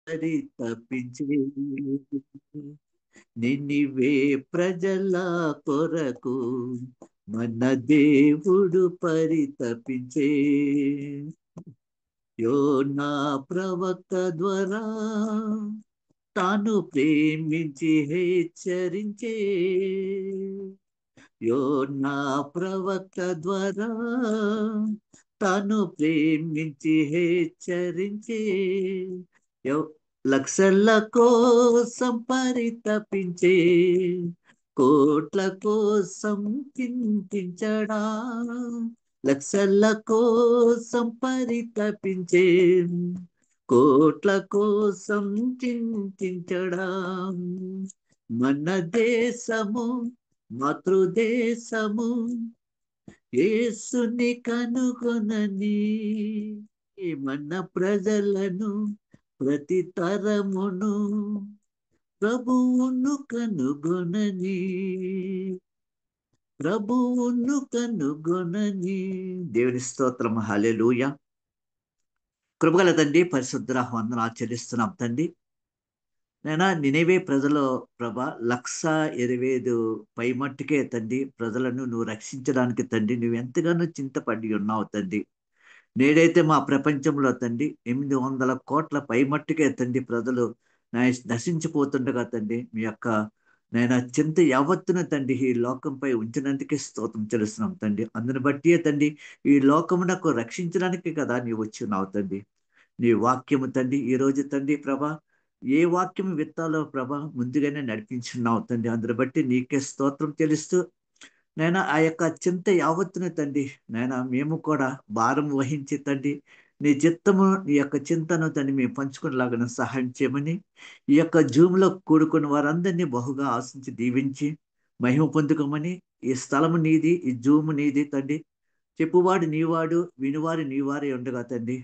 పరితపించే నినివే ప్రజల కొరకు మన దేవుడు పరితపించే యోనా ప్రవక్త ద్వారా తాను ప్రేమించి హెచ్చరించే యోనా ప్రవక్త ద్వారా తాను ప్రేమించి హెచ్చరించే యో- లక్షల కోసం పరితపించే కోట్ల కోసం చింతించడా లక్షల కోసం పరితపించే కోట్ల కోసం చింతించడా మన దేశము మాతృదేశము యేసుని కనుగొనని మన ప్రజలను ప్రతి తరమును ప్రభువును కనుగొనని ప్రభువును కనుగొనని దేవుని స్తోత్రం హల్లెలూయా. కృపగల తండ్రి పరిశుద్ధ వందనాలు చెల్లిస్తున్నాం తండ్రి. నైనా నినివే ప్రజలు ప్రభా 1,25,000 పై మట్టుకే తండ్రి ప్రజలను నువ్వు రక్షించడానికి తండ్రి నువ్వు ఎంతగానో చింతపడి ఉన్నావు తండ్రి. నేడైతే మా ప్రపంచంలో తండ్రి 800 కోట్ల పై మట్టుకే తండ్రి ప్రజలు నశించిపోతుండగా తండ్రి మీ యొక్క నేను చింత యావత్తున తండ్రి ఈ లోకంపై ఉంచినందుకే స్తోత్రం చెల్లిస్తున్నాం తండ్రి. అందుని బట్టి తండ్రి ఈ లోకమునకు రక్షించడానికి కదా నీవు వచ్చి ఉన్నావు తండ్రి. నీ వాక్యము తండ్రి ఈ రోజు తండ్రి ప్రభా ఏ వాక్యం విత్తాలో ప్రభా ముందుగానే నడిపించున్నావు తండ్రి. అందుని బట్టి నీకే స్తోత్రం చెల్లిస్తూ నైనా ఆ యొక్క చింత యావత్తును తండ్రి నైనా మేము కూడా భారం వహించి తండ్రి నీ చిత్తము నీ యొక్క చింతను తండ్రి మేము పంచుకునేలాగా సహాయం చేయమని ఈ యొక్క జూమ్లో కూడుకున్న వారందరినీ బహుగా ఆశించి దీవించి మహిమ పొందుకోమని ఈ స్థలము నీది ఈ జూము నీది తండ్రి చెప్పువాడు నీవాడు వినువారు నీవారే ఉండగా తండ్రి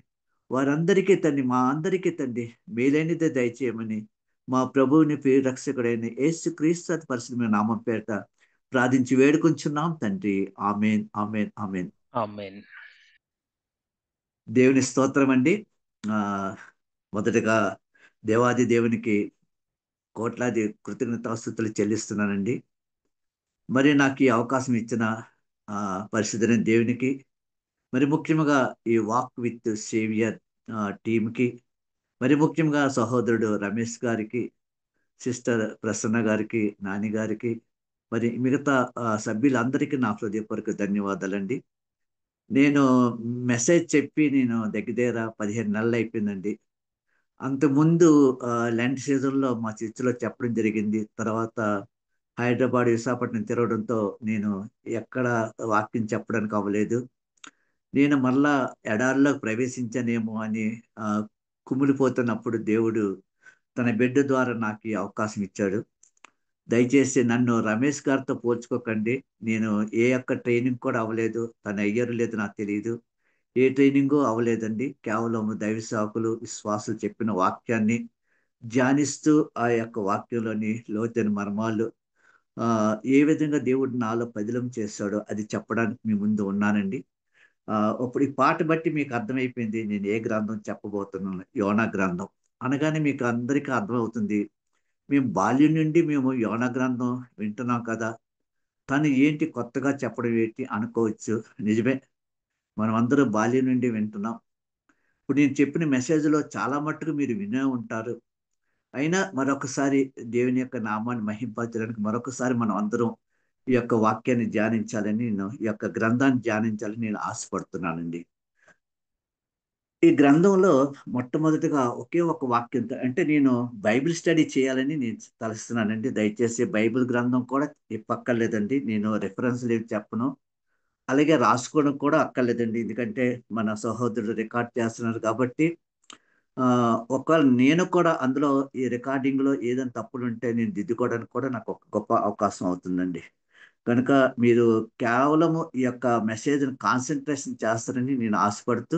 వారందరికీ తండ్రి మా అందరికీ తండ్రి మేలైనదే దయచేయమని మా ప్రభువుని పేరు రక్షకుడైన యేసు క్రీస్తు అతి పరిశుద్ధమైన నామం పేరట ప్రార్థించి వేడుకొంచున్నాం తండ్రి. Amen amen amen. ఆమేన్. దేవుని స్తోత్రం అండి. ఆ మొదటగా దేవాది దేవునికి కోట్లాది కృతజ్ఞతాస్తుతులు చెల్లిస్తున్నానండి. మరి నాకు ఈ అవకాశం ఇచ్చిన పరిశుద్ధమైన దేవునికి మరి ముఖ్యంగా ఈ వాక్ విత్ సేవియర్ టీంకి మరి ముఖ్యంగా సహోదరుడు రమేష్ గారికి సిస్టర్ ప్రసన్న గారికి నాని గారికి మరి మిగతా సభ్యులందరికీ నా హృదయపూర్వక ధన్యవాదాలండి. నేను మెసేజ్ చెప్పి నేను దగ్గర దగ్గర 15 నెలలు అయిపోయిందండి. అంతకుముందు లెంట్ సీజన్లో మా చర్చిలో చెప్పడం జరిగింది. తర్వాత హైదరాబాద్ విశాఖపట్నం తిరగడంతో నేను ఎక్కడ వాక్యం చెప్పడానికి అవ్వలేదు. నేను మళ్ళా ఎడారిలోకి ప్రవేశించానేమో అని ఆ, కుమిలిపోతున్నప్పుడు దేవుడు తన బిడ్డ ద్వారా నాకు ఈ అవకాశం ఇచ్చాడు. దయచేసి నన్ను రమేష్ గారితో పోల్చుకోకండి. నేను ఏ ఒక్క ట్రైనింగ్ కూడా అవ్వలేదు. తను అయ్యారు లేదు నాకు తెలియదు. ఏ ట్రైనింగు అవ్వలేదండి. కేవలం దైవ సేవకులు విశ్వాసులు చెప్పిన వాక్యాన్ని ధ్యానిస్తూ ఆ యొక్క వాక్యంలోని లోతైన మర్మాలు ఏ విధంగా దేవుడు నాలో పదిలం చేశాడో అది చెప్పడానికి మీ ముందు ఉన్నానండి. ఇప్పుడు ఈ పాట బట్టి మీకు అర్థమైపోయింది నేను ఏ గ్రంథం చెప్పబోతున్నాను. యోనా గ్రంథం అనగానే మీకు అందరికీ అర్థమవుతుంది. మేము బాల్యం నుండి మేము యోనా గ్రంథం వింటున్నాం కదా, తను ఏంటి కొత్తగా చెప్పడం ఏంటి అనుకోవచ్చు. నిజమే, మనం అందరూ బాల్యం నుండి వింటున్నాం. ఇప్పుడు నేను చెప్పిన మెసేజ్లో చాలా మట్టుకు మీరు వినే ఉంటారు. అయినా మరొకసారి దేవుని యొక్క నామాన్ని మహింపరచడానికి మరొకసారి మనం అందరం ఈ యొక్క వాక్యాన్ని ధ్యానించాలని నేను ఈ యొక్క గ్రంథాన్ని ధ్యానించాలని నేను ఆశపడుతున్నానండి. ఈ గ్రంథంలో మొట్టమొదటిగా ఒకే ఒక వాక్యం అంటే నేను బైబిల్ స్టడీ చేయాలని నేను తలుస్తున్నానండి. దయచేసి బైబిల్ గ్రంథం కూడా ఇప్పక్కర్లేదండి. నేను రెఫరెన్స్లు ఏమి చెప్పను, అలాగే రాసుకోవడం కూడా అక్కర్లేదండి. ఎందుకంటే మన సహోదరుడు రికార్డ్ చేస్తున్నారు కాబట్టి ఒకవేళ నేను కూడా అందులో ఈ రికార్డింగ్లో ఏదైనా తప్పులు ఉంటే నేను దిద్దుకోవడానికి కూడా నాకు ఒక గొప్ప అవకాశం అవుతుందండి. కనుక మీరు కేవలము ఈ యొక్క మెసేజ్ని కాన్సన్ట్రేషన్ చేస్తారని నేను ఆశపడుతూ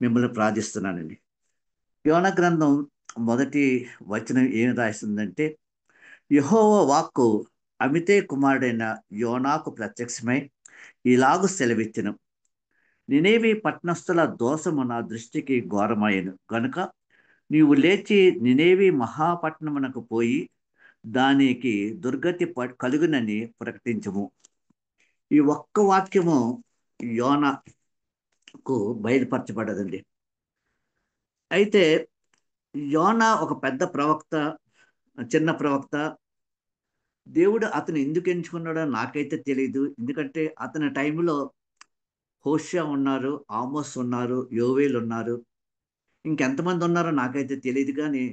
మిమ్మల్ని ప్రార్థిస్తున్నానండి. యోనా గ్రంథం మొదటి వచనం ఏం రాస్తుందంటే, యెహోవా వాక్కు అమితే కుమారుడైన యోనాకు ప్రత్యక్షమై ఇలాగు సెలవిచ్చెను, నినేవి పట్టణస్థుల దోషము నా దృష్టికి ఘోరమాయెను గనుక నీవు లేచి నినేవి మహాపట్నమునకు పోయి దానికి దుర్గతి కలుగునని ప్రకటించము. ఈ ఒక్క వాక్యము యోనాకు బయలుపరచబడదండి. అయితే యోనా ఒక పెద్ద ప్రవక్త, చిన్న ప్రవక్త. దేవుడు అతను ఎందుకు ఎంచుకున్నాడో నాకైతే తెలియదు. ఎందుకంటే అతని టైంలో హోషియా ఉన్నారు, ఆమోస్ ఉన్నారు, యోవేలు ఉన్నారు, ఇంకెంతమంది ఉన్నారో నాకైతే తెలియదు. కానీ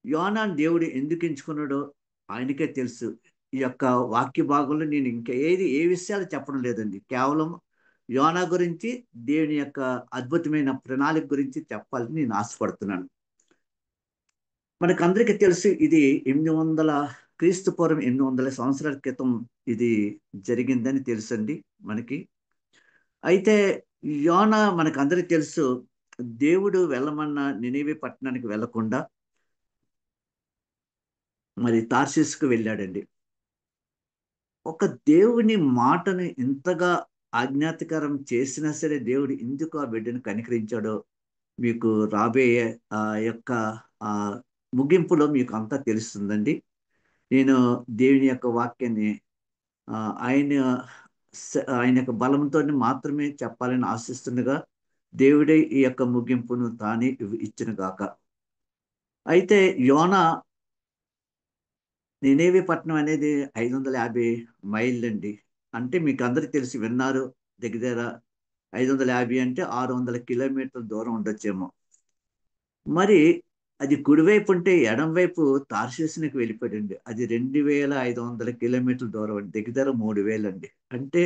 యోనాను దేవుడు ఎందుకు ఎంచుకున్నాడో ఆయనకే తెలుసు. ఈ యొక్క వాక్య భాగంలో నేను ఇంకా ఏ విషయాలు చెప్పడం లేదండి. కేవలం యోనా గురించి, దేవుని యొక్క అద్భుతమైన ప్రణాళిక గురించి చెప్పాలని నేను ఆశపడుతున్నాను. మనకందరికీ తెలుసు, ఇది 800 క్రీస్తు పూర్వం 800 సంవత్సరాల క్రితం ఇది జరిగిందని తెలుసండి మనకి. అయితే యోనా మనకందరికీ తెలుసు, దేవుడు వెళ్ళమన్న నినివే పట్టణానికి వెళ్లకుండా మరి తార్షీషుకు వెళ్ళాడండి. ఒక దేవుని మాటను ఇంతగా ఆజ్ఞాతకరం చేసినా సరే దేవుడు ఎందుకు ఆ బిడ్డను కనికరించాడో మీకు రాబోయే ఆ యొక్క ఆ ముగింపులో మీకు అంతా తెలుస్తుందండి. నేను దేవుని యొక్క వాక్యాన్ని ఆ, ఆయన ఆయన యొక్క బలంతో మాత్రమే చెప్పాలని ఆశిస్తుండగా దేవుడే ఈ యొక్క ముగింపును తానే ఇచ్చిన గాక. అయితే యోనా నినేవే పట్టణం అనేది 550 మైళ్ళు అండి. అంటే మీకు అందరికి తెలిసి విన్నారు. దగ్గర దగ్గర 550 అంటే 600 కిలోమీటర్ల దూరం ఉండొచ్చేమో. మరి అది కుడివైపు ఉంటే ఎడం వైపు తార్షీషునికి వెళ్ళిపోయాడండి. అది 2500 కిలోమీటర్ల దూరం అండి. దగ్గర దగ్గర 3000 అండి. అంటే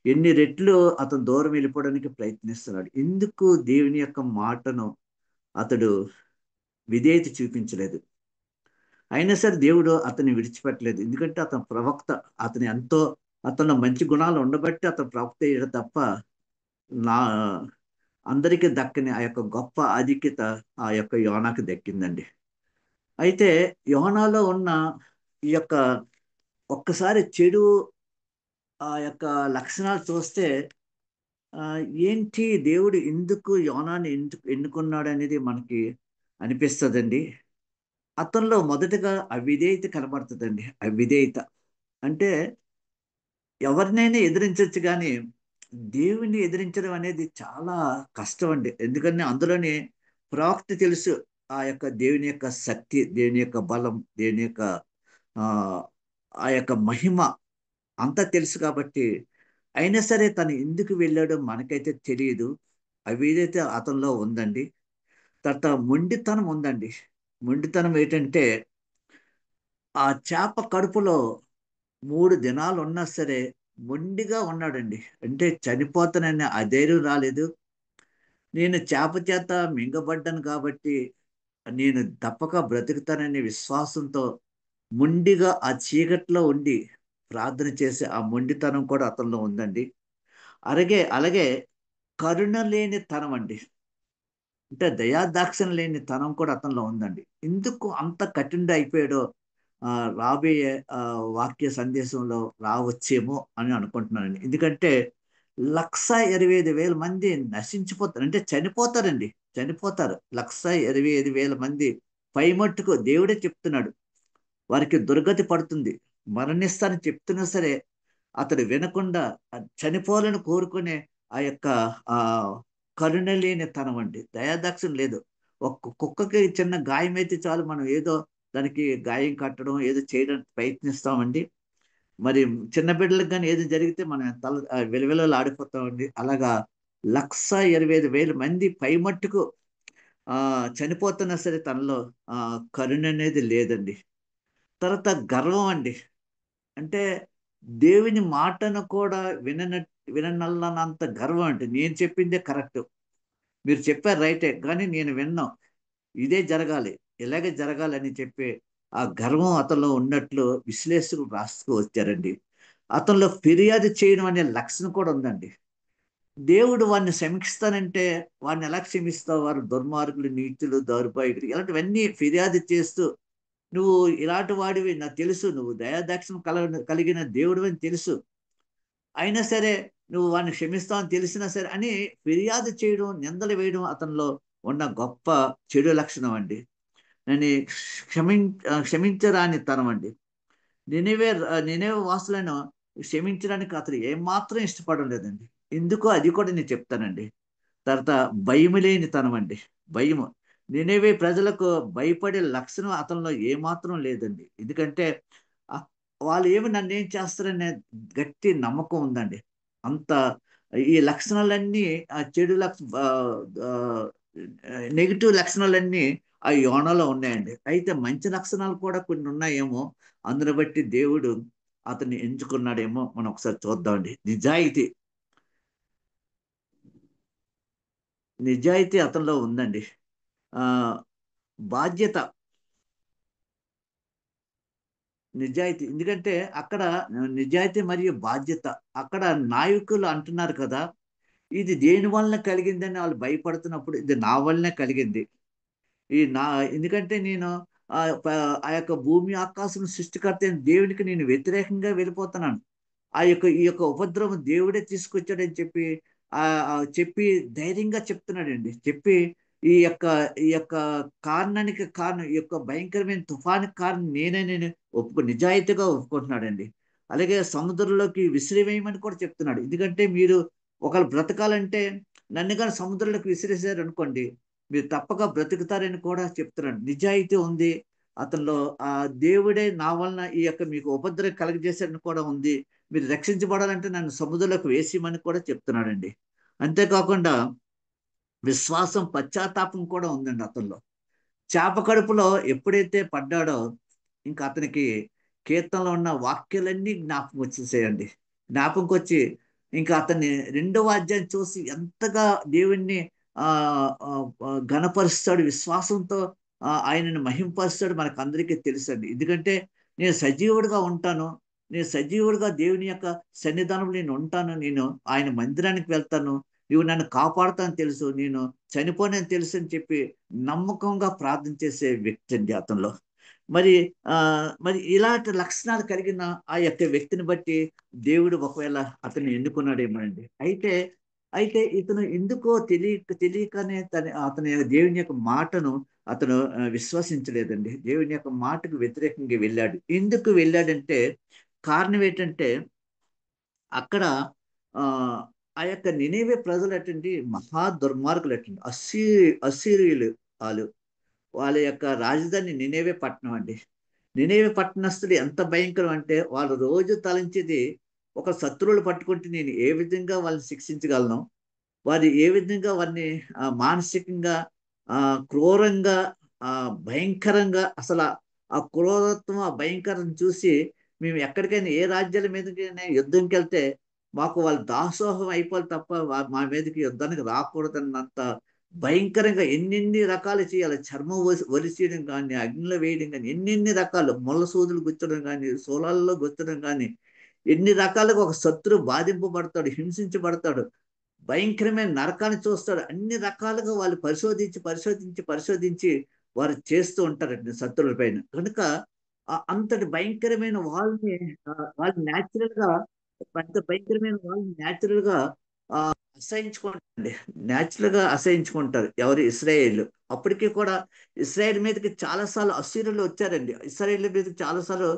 ఎన్ని రెట్లు అతను దూరం వెళ్ళిపోవడానికి ప్రయత్నిస్తున్నాడు. ఎందుకు దేవుని యొక్క మాటను అతడు విధేయత చూపించలేదు. అయినా సరే దేవుడు అతన్ని విడిచిపెట్టలేదు. ఎందుకంటే అతను ప్రవక్త. అతని ఎంతో అతను మంచి గుణాలు ఉండబట్టి అతను ప్రవక్త అయ్యాడు తప్ప నా అందరికీ దక్కని ఆ యొక్క గొప్ప ఆధిక్యత ఆ యొక్క యోనాకి దక్కిందండి. అయితే యోనాలో ఉన్న ఈ యొక్క ఒక్కసారి చెడు ఆ యొక్క లక్షణాలు చూస్తే ఆ, ఏంటి దేవుడు ఎందుకు యోనాని ఎందుకు ఎన్నుకున్నాడు అనేది మనకి అనిపిస్తుందండి. అతనిలో మొదటగా అవిధేయత కనబడుతుందండి. అవిధేయత అంటే ఎవరినైనా ఎదిరించవచ్చు కానీ దేవుని ఎదిరించడం అనేది చాలా కష్టం అండి. ఎందుకంటే అందులోనే ప్రవక్త తెలుసు ఆ యొక్క దేవుని యొక్క శక్తి, దేవుని యొక్క బలం, దేవుని యొక్క ఆ ఆ యొక్క మహిమ అంతా తెలుసు కాబట్టి. అయినా సరే తను ఎందుకు వెళ్ళాడో మనకైతే తెలియదు. అవిధేయత అతనిలో ఉందండి. తర్వాత మొండితనం ఉందండి. మొండితనం ఏంటంటే ఆ చేప కడుపులో 3 దినాలు ఉన్నా సరే మొండిగా ఉన్నాడండి. అంటే చనిపోతానని ఆ ధైర్యం రాలేదు. నేను చేప చేత మింగబడ్డాను కాబట్టి నేను తప్పక బ్రతుకుతాననే విశ్వాసంతో మొండిగా ఆ చీకట్లో ఉండి ప్రార్థన చేసే ఆ మొండితనం కూడా అతనిలో ఉందండి. అలాగే కరుణ లేని తనం అండి. అంటే దయాదాక్షిణ లేని తనం కూడా అతనిలో ఉందండి. ఎందుకు అంత కఠినుడు అయిపోయాడో రాబోయే వాక్య సందేశంలో రావచ్చేమో అని అనుకుంటున్నానండి. ఎందుకంటే 1,25,000 మంది నశించిపోతారు, అంటే చనిపోతారండి. చనిపోతారు 1,25,000 మంది పైమట్టుకు దేవుడే చెప్తున్నాడు వారికి దుర్గతి పడుతుంది, మరణిస్తారని చెప్తున్నా సరే అతడు వినకుండా చనిపోవాలని కోరుకునే ఆ యొక్క ఆ కరుణ లేని తనం అండి. దయాదాక్షిణ లేదు. ఒక్క కుక్కకి చిన్న గాయం అయితే చాలు, మనం ఏదో దానికి గాయం కట్టడం ఏదో చేయడానికి ప్రయత్నిస్తామండి. మరి చిన్న బిడ్డలకు కానీ ఏదో జరిగితే మనం తల విలవిలలు ఆడిపోతామండి. అలాగా 1,25,000 మంది పైమట్టుకు ఆ చనిపోతున్నా సరే తనలో కరుణ అనేది లేదండి. తర్వాత గర్వం అండి. అంటే దేవుని మాటను కూడా విననల్లనంత గర్వం అంటే నేను చెప్పిందే కరెక్ట్, మీరు చెప్పారు రైటే కానీ నేను విన్నాం, ఇదే జరగాలి, ఇలాగే జరగాలి అని చెప్పి ఆ గర్వం అతనిలో ఉన్నట్లు విశ్లేషకులు రాస్తూ వచ్చారండి. అతనిలో ఫిర్యాదు చేయడం అనే లక్షణం కూడా ఉందండి. దేవుడు వాడిని క్షమిస్తానంటే వాడిని ఎలా క్షమిస్తావు? వారు దుర్మార్గులు, నీచులు, దౌర్భాగ్యులు ఇలాంటివన్నీ ఫిర్యాదు చేస్తూ నువ్వు ఇలాంటి వాడివి నాకు తెలుసు, నువ్వు దయాదాక్షిణం కలిగిన దేవుడు అని తెలుసు, అయినా సరే నువ్వు వాడిని క్షమిస్తావు అని తెలిసినా సరే అని ఫిర్యాదు చేయడం, నిందలు వేయడం అతనిలో ఉన్న గొప్ప చెడు లక్షణం అండి. నేను క్షమించరాని తనం అండి. నినేవే వాసులను క్షమించడానికి అతను ఏమాత్రం ఇష్టపడలేదండి. ఎందుకో అది కూడా నేను చెప్తానండి. తర్వాత భయము లేని తనం అండి. భయము. నినెవే ప్రజలకు భయపడే లక్షణం అతనిలో ఏమాత్రం లేదండి. ఎందుకంటే ఆహ్, వాళ్ళు ఏమి నన్నేం చేస్తారనే గట్టి నమ్మకం ఉందండి. అంత ఈ లక్షణాలన్నీ చెడు ఆహ్, నెగెటివ్ లక్షణాలన్నీ ఆ యోనాలో ఉన్నాయండి. అయితే మంచి లక్షణాలు కూడా కొన్ని ఉన్నాయేమో, అందును బట్టి దేవుడు అతన్ని ఎంచుకున్నాడేమో మనం ఒకసారి చూద్దామండి. నిజాయితీ అతనిలో ఉందండి. ఆహ్, బాధ్యత, నిజాయితీ. ఎందుకంటే అక్కడ నిజాయితీ మరియు బాధ్యత. అక్కడ నాయకులు అంటున్నారు కదా! ఇది దేని వలన కలిగిందని ఆళ్ళు భయపడుతున్నప్పుడు, ఇది నా వల్లనే కలిగింది. ఈ నా ఎందుకంటే నేను ప ఆ యొక్క భూమి, ఆకాశం సృష్టికర్త అయిన దేవునికి నేను వ్యతిరేకంగా వెళ్ళిపోతున్నాను. ఈ యొక్క ఉపద్రవం దేవుడే తీసుకొచ్చాడని చెప్పి చెప్పి ధైర్యంగా చెప్తున్నాడండి. చెప్పి ఈ యొక్క కారణానికి కారణం, ఈ యొక్క భయంకరమైన తుఫానుకి కారణం నేనే నిజాయితీగా ఒప్పుకుంటున్నాడండి. అలాగే సముద్రంలోకి విసిరివేయమని కూడా చెప్తున్నాడు. ఎందుకంటే మీరు ఒకళ్ళు బ్రతకాలంటే నన్ను గాని సముద్రంలోకి విసిరేసారనుకోండి, మీరు తప్పక బ్రతుకుతారని కూడా చెప్తున్నాడు. నిజాయితీ ఉంది అతనిలో. దేవుడే నా వలన ఈ యొక్క మీకు ఉపద్రవం కలుగజేశాడని కూడా ఉంది. మీరు రక్షించబడాలంటే నన్ను సముద్రంలోకి వేసేయమని కూడా చెప్తున్నాడండి. అంతేకాకుండా విశ్వాసం, పశ్చాత్తాపం కూడా ఉందండి అతనిలో. చేప కడుపులో ఎప్పుడైతే పడ్డాడో, ఇంక అతనికి కీర్తనలో ఉన్న వాక్యాలన్నీ జ్ఞాపకం వచ్చేసాయండి. జ్ఞాపకంకొచ్చి ఇంకా అతన్ని రెండవ అధ్యాయం చూసి ఎంతగా దేవుణ్ణి ఘనపరుస్తాడు, విశ్వాసంతో ఆయనను మహింపరుస్తాడు మనకందరికీ తెలుసండి. ఎందుకంటే నేను సజీవుడిగా ఉంటాను. నేను సజీవుడిగా దేవుని యొక్క సన్నిధానంలో నేను ఉంటాను. నేను ఆయన మందిరానికి వెళ్తాను. నువ్వు నన్ను కాపాడుతావని తెలుసు. నేను చనిపోనని తెలుసు అని చెప్పి నమ్మకంగా ప్రార్థన చేసే వ్యక్తి అండి అతనిలో. మరి మరి ఇలాంటి లక్షణాలు కలిగిన ఆ యొక్క వ్యక్తిని బట్టి దేవుడు ఒకవేళ అతన్ని ఎన్నుకున్నాడేమో అండి. అయితే ఇతను ఎందుకో తెలియకనే అతని దేవుని యొక్క మాటను అతను విశ్వసించలేదండి. దేవుని యొక్క మాటకు వ్యతిరేకంగా వెళ్ళాడు. ఎందుకు వెళ్ళాడంటే కారణం ఏంటంటే అక్కడ ఆహ్, ఆ యొక్క నినెవె ప్రజలటండి మహా దుర్మార్గులటండి. అస్సీరీయులు ఆళ్ళు. వాళ్ళ యొక్క రాజధాని నినేవే పట్టణం అండి. నినేవే పట్టణస్థులు ఎంత భయంకరం అంటే, వాళ్ళు రోజు తలంచేది ఒక శత్రువులు పట్టుకుంటే నేను ఏ విధంగా వాళ్ళని శిక్షించగలను, వారు ఏ విధంగా వారిని మానసికంగా క్రూరంగా భయంకరంగా అసల ఆ క్రూరత్వం, ఆ భయంకరం చూసి మేము ఎక్కడికైనా ఏ రాజ్యాల మీదకైనా యుద్ధంకెళ్తే మాకు వాళ్ళు దాసోహం అయిపోవాలి తప్ప మా మీదకి యుద్ధానికి రాకూడదన్నంత భయంకరంగా ఎన్నెన్ని రకాలు చేయాలి. చర్మం ఒలిచేయడం గానీ, అగ్నిలో వేయడం గానీ, ఎన్నెన్ని రకాలు ముళ్ళ సూదులు గుచ్చడం గానీ, శూలాల్లో గుచ్చడం గానీ, ఎన్ని రకాలుగా ఒక శత్రువు బాధింపబడతాడు, హింసించబడతాడు. భయంకరమైన నరకాన్ని చూస్తాడు. అన్ని రకాలుగా వాళ్ళు పరిశోధించి వారు చేస్తూ ఉంటారండి శత్రువుల పైన. కనుక అంతటి భయంకరమైన వాళ్ళు నేచురల్‌గా అంత భయంకరమైన వాళ్ళని నేచురల్‌గా అసహించుకుంటారండి. నేచురల్‌గా అసహించుకుంటారు. ఎవరు? ఇశ్రాయేలీయులు. అప్పటికి కూడా ఇశ్రాయేల్ మీదకి చాలా సార్లు అశ్షూరీయులు వచ్చారండి. ఇశ్రాయేలీయుల మీదకి చాలా సార్లు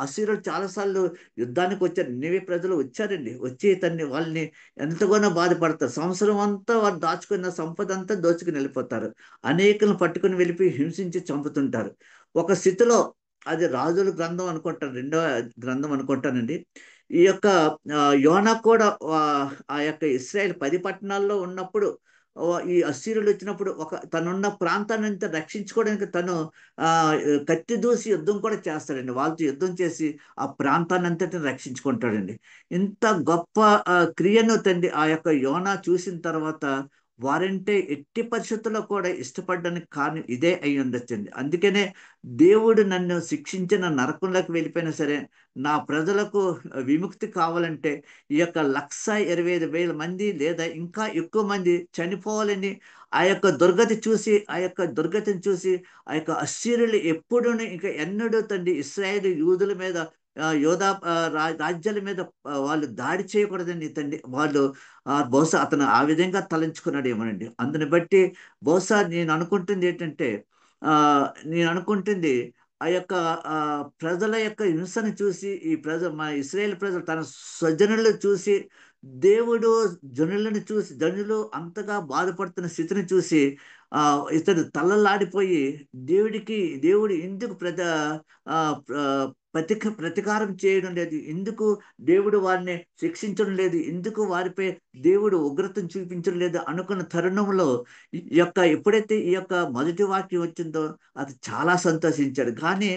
అశ్షూరీయులు చాలా సార్లు యుద్ధానికి వచ్చారు. నినెవె ప్రజలు వచ్చారండి. వచ్చి వాళ్ళని ఎంతగానో బాధపడతారు. సంవత్సరం అంతా వారు దాచుకున్న సంపద అంతా దోచుకొని వెళ్ళిపోతారు. అనేకులను పట్టుకొని వెళ్ళిపోయి హింసించి చంపుతుంటారు. ఒక స్థితిలో అది రాజుల గ్రంథం అనుకుంటాను. రెండవ గ్రంథం అనుకుంటానండి. ఈ యొక్క యోనా కూడా ఆ యొక్క ఇశ్రాయేల్ 10 పట్టణాల్లో ఉన్నప్పుడు ఈ అశ్షూరీయులు వచ్చినప్పుడు తనున్న ప్రాంతాన్నంతా రక్షించుకోవడానికి తను ఆహ్, కత్తి దూసి యుద్ధం కూడా చేస్తాడండి. వాళ్ళతో యుద్ధం చేసి ఆ ప్రాంతాన్నంతటిని రక్షించుకుంటాడండి. ఇంత గొప్ప క్రియను ఆ యొక్క యోనా చూసిన తర్వాత వారంటే ఎట్టి పరిస్థితుల్లో కూడా ఇష్టపడడానికి కారణం ఇదే అయ్యుండొచ్చండి. అందుకనే దేవుడు నన్ను శిక్షించిన నరకంలోకి వెళ్ళిపోయినా సరే, నా ప్రజలకు విముక్తి కావాలంటే ఈ యొక్క 1,25,000 మంది లేదా ఇంకా ఎక్కువ మంది చనిపోవాలని ఆ యొక్క దుర్గతిని చూసి ఆ యొక్క అశ్షూరీయులు ఎప్పుడూను ఇంక ఎన్నడూ ఇశ్రాయేలు యూదుల మీద యోధా రాజ్యాల మీద వాళ్ళు దాడి చేయకూడదని తండ్రి వాళ్ళు బహుశా అతను ఆ విధంగా తలంచుకున్నాడు ఏమోనండి. అందుని బట్టి బహుశా నేను అనుకుంటుంది ఆ యొక్క ప్రజల యొక్క హింసను చూసి ఈ మా ఇస్రాయేల్ ప్రజలు తన స్వజనులను చూసి దేవుడు జనులు అంతగా బాధపడుతున్న స్థితిని చూసి ఇతడు తల్లలాడిపోయి దేవుడు ఎందుకు ఆ, ప్ర- ప్రతీకారం చేయడం లేదు, ఎందుకు దేవుడు వారిని శిక్షించడం లేదు, ఎందుకు వారిపై దేవుడు ఉగ్రతను చూపించడం లేదు అనుకున్న తరుణంలో ఎప్పుడైతే ఈ యొక్క మొదటి వాక్యం వచ్చిందో అది చాలా సంతోషించాడు. కానీ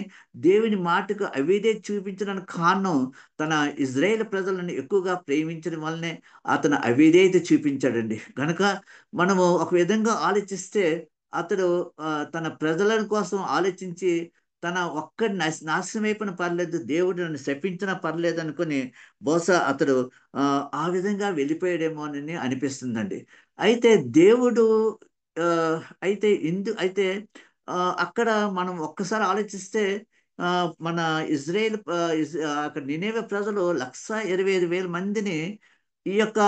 దేవుని మాటకు అవిధే చూపించడానికి కారణం తన ఇజ్రాయేల్ ప్రజలను ఎక్కువగా ప్రేమించడం వల్లనే అతను అవిధేయత చూపించాడండి. కనుక మనము ఒక విధంగా ఆలోచిస్తే అతడు తన ప్రజల కోసం ఆలోచించి తన ఒక్కడి నాశనం అయిపోయిన పర్లేదు, దేవుడు నన్ను శపించినా పర్లేదు అనుకుని బహుశా అతడు ఆ విధంగా వెళ్ళిపోయాడేమో అని అనిపిస్తుందండి. అయితే దేవుడు ఆ, అయితే అక్కడ మనం ఒక్కసారి ఆలోచిస్తే ఆ, మన అక్కడ నినేవే ప్రజలు 125,000 మందిని ఈ యొక్క